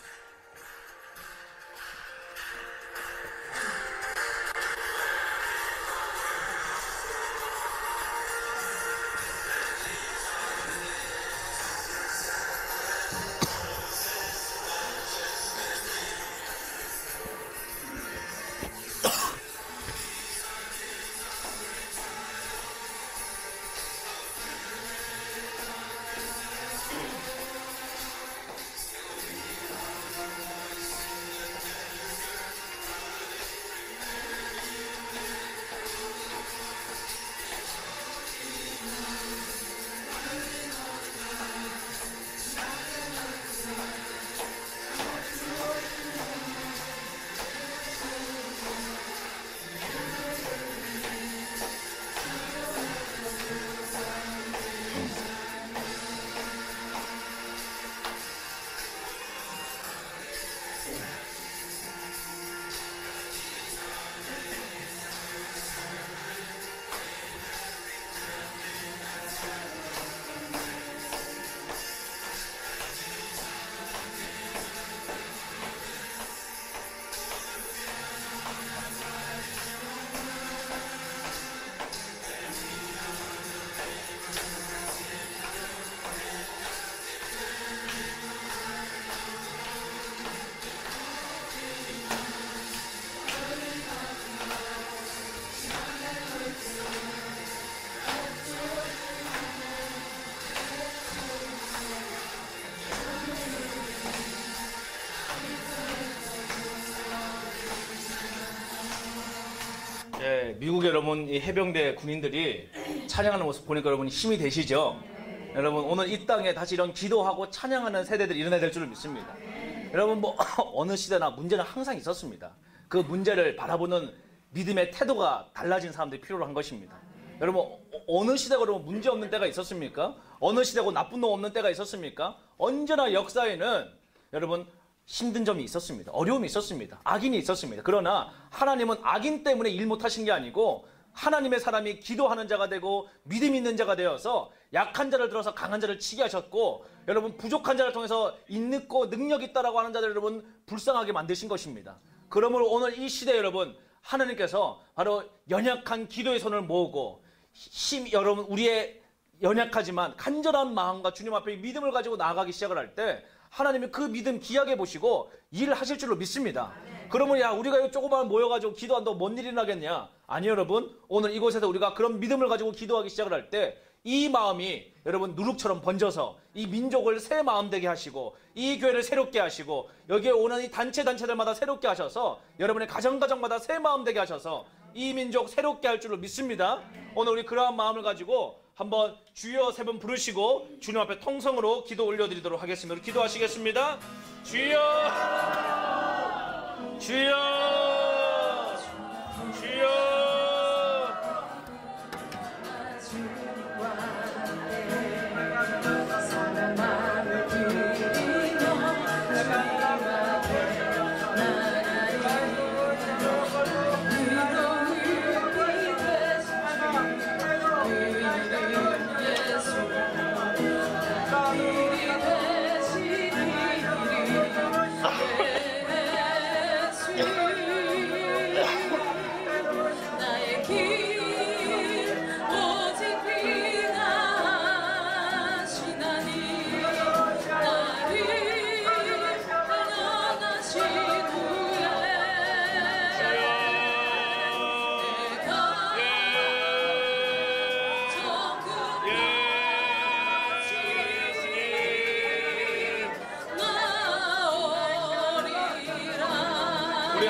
미국의 여러분 이 해병대 군인들이 찬양하는 모습 보니까 여러분 힘이 되시죠? 여러분 오늘 이 땅에 다시 이런 기도하고 찬양하는 세대들이 일어나야 될 줄을 믿습니다. 여러분 뭐 어느 시대나 문제는 항상 있었습니다. 그 문제를 바라보는 믿음의 태도가 달라진 사람들이 필요로 한 것입니다. 여러분 어느 시대가 여러분 문제 없는 때가 있었습니까? 어느 시대고 나쁜 놈 없는 때가 있었습니까? 언제나 역사에는 여러분 힘든 점이 있었습니다. 어려움이 있었습니다. 악인이 있었습니다. 그러나 하나님은 악인 때문에 일 못하신 게 아니고 하나님의 사람이 기도하는 자가 되고 믿음 있는 자가 되어서 약한 자를 들어서 강한 자를 치게 하셨고 여러분 부족한 자를 통해서 있고 능력 있다라고 하는 자들을 여러분 불쌍하게 만드신 것입니다. 그러므로 오늘 이 시대에 여러분 하나님께서 바로 연약한 기도의 손을 모으고 여러분 우리의 연약하지만 간절한 마음과 주님 앞에 믿음을 가지고 나아가기 시작을 할 때 하나님이 그 믿음 귀하게 보시고 일을 하실 줄로 믿습니다. 그러면 야 우리가 조그만 모여가지고 기도한다고 뭔 일이 나겠냐? 아니 여러분 오늘 이곳에서 우리가 그런 믿음을 가지고 기도하기 시작을 할 때 이 마음이 여러분 누룩처럼 번져서 이 민족을 새 마음 되게 하시고 이 교회를 새롭게 하시고 여기에 오는 이 단체들마다 새롭게 하셔서 여러분의 가정마다 새 마음 되게 하셔서 이 민족 새롭게 할 줄로 믿습니다. 오늘 우리 그러한 마음을 가지고 한번 주여 세 번 부르시고 주님 앞에 통성으로 기도 올려드리도록 하겠습니다. 기도하시겠습니다. 주여 주여 주여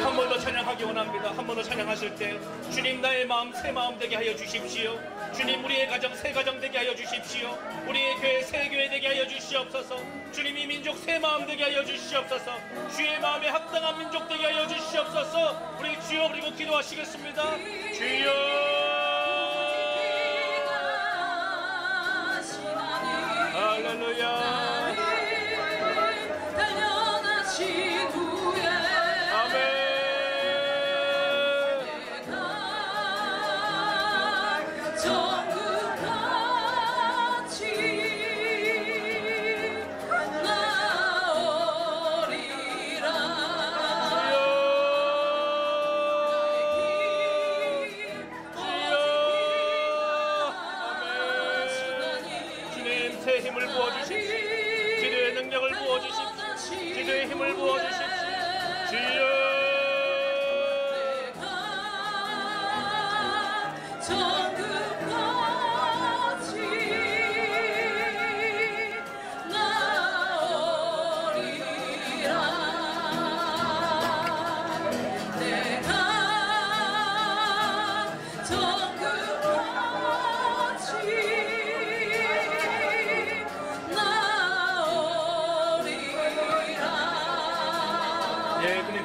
한 번 더 찬양하기 원합니다. 한 번 더 찬양하실 때 주님 나의 마음 새 마음 되게 하여 주십시오. 주님, 우리의 가정 새 가정 되게 하여 주십시오. 우리의 교회 새 교회 되게 하여 주시옵소서. 주님, 이 민족 새 마음 되게 하여 주시옵소서. 주의 마음에 합당한 민족 되게 하여 주시옵소서. 우리 주여 그리고 기도하시겠습니다. 주여. 할렐루야. 새 힘을 부어주십시오. 기도의 능력을 부어주십시오. 기도의 힘을 부어주십시오. 주여.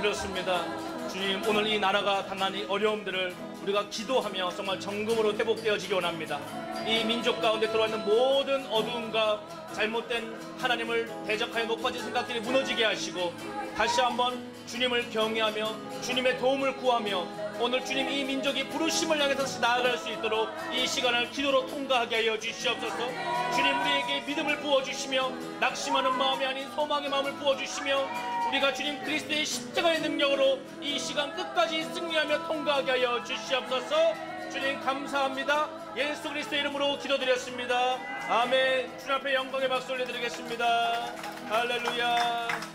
그렇습니다. 주님, 오늘 이 나라가 당한 이 어려움들을 우리가 기도하며 정말 정금으로 회복되어지기 원합니다. 이 민족 가운데 들어와 있는 모든 어두움과 잘못된 하나님을 대적하여 높아진 생각들이 무너지게 하시고 다시 한번 주님을 경외하며 주님의 도움을 구하며 오늘 주님 이 민족이 부르심을 향해서 다시 나아갈 수 있도록 이 시간을 기도로 통과하게 하여 주시옵소서. 주님, 우리에게 믿음을 부어주시며 낙심하는 마음이 아닌 소망의 마음을 부어주시며 우리가 주님 그리스도의 십자가의 능력으로 이 시간 끝까지 승리하며 통과하게 하여 주시옵소서. 주님 감사합니다. 예수 그리스도의 이름으로 기도드렸습니다. 아멘. 주님 앞에 영광의 박수 올려드리겠습니다. 할렐루야.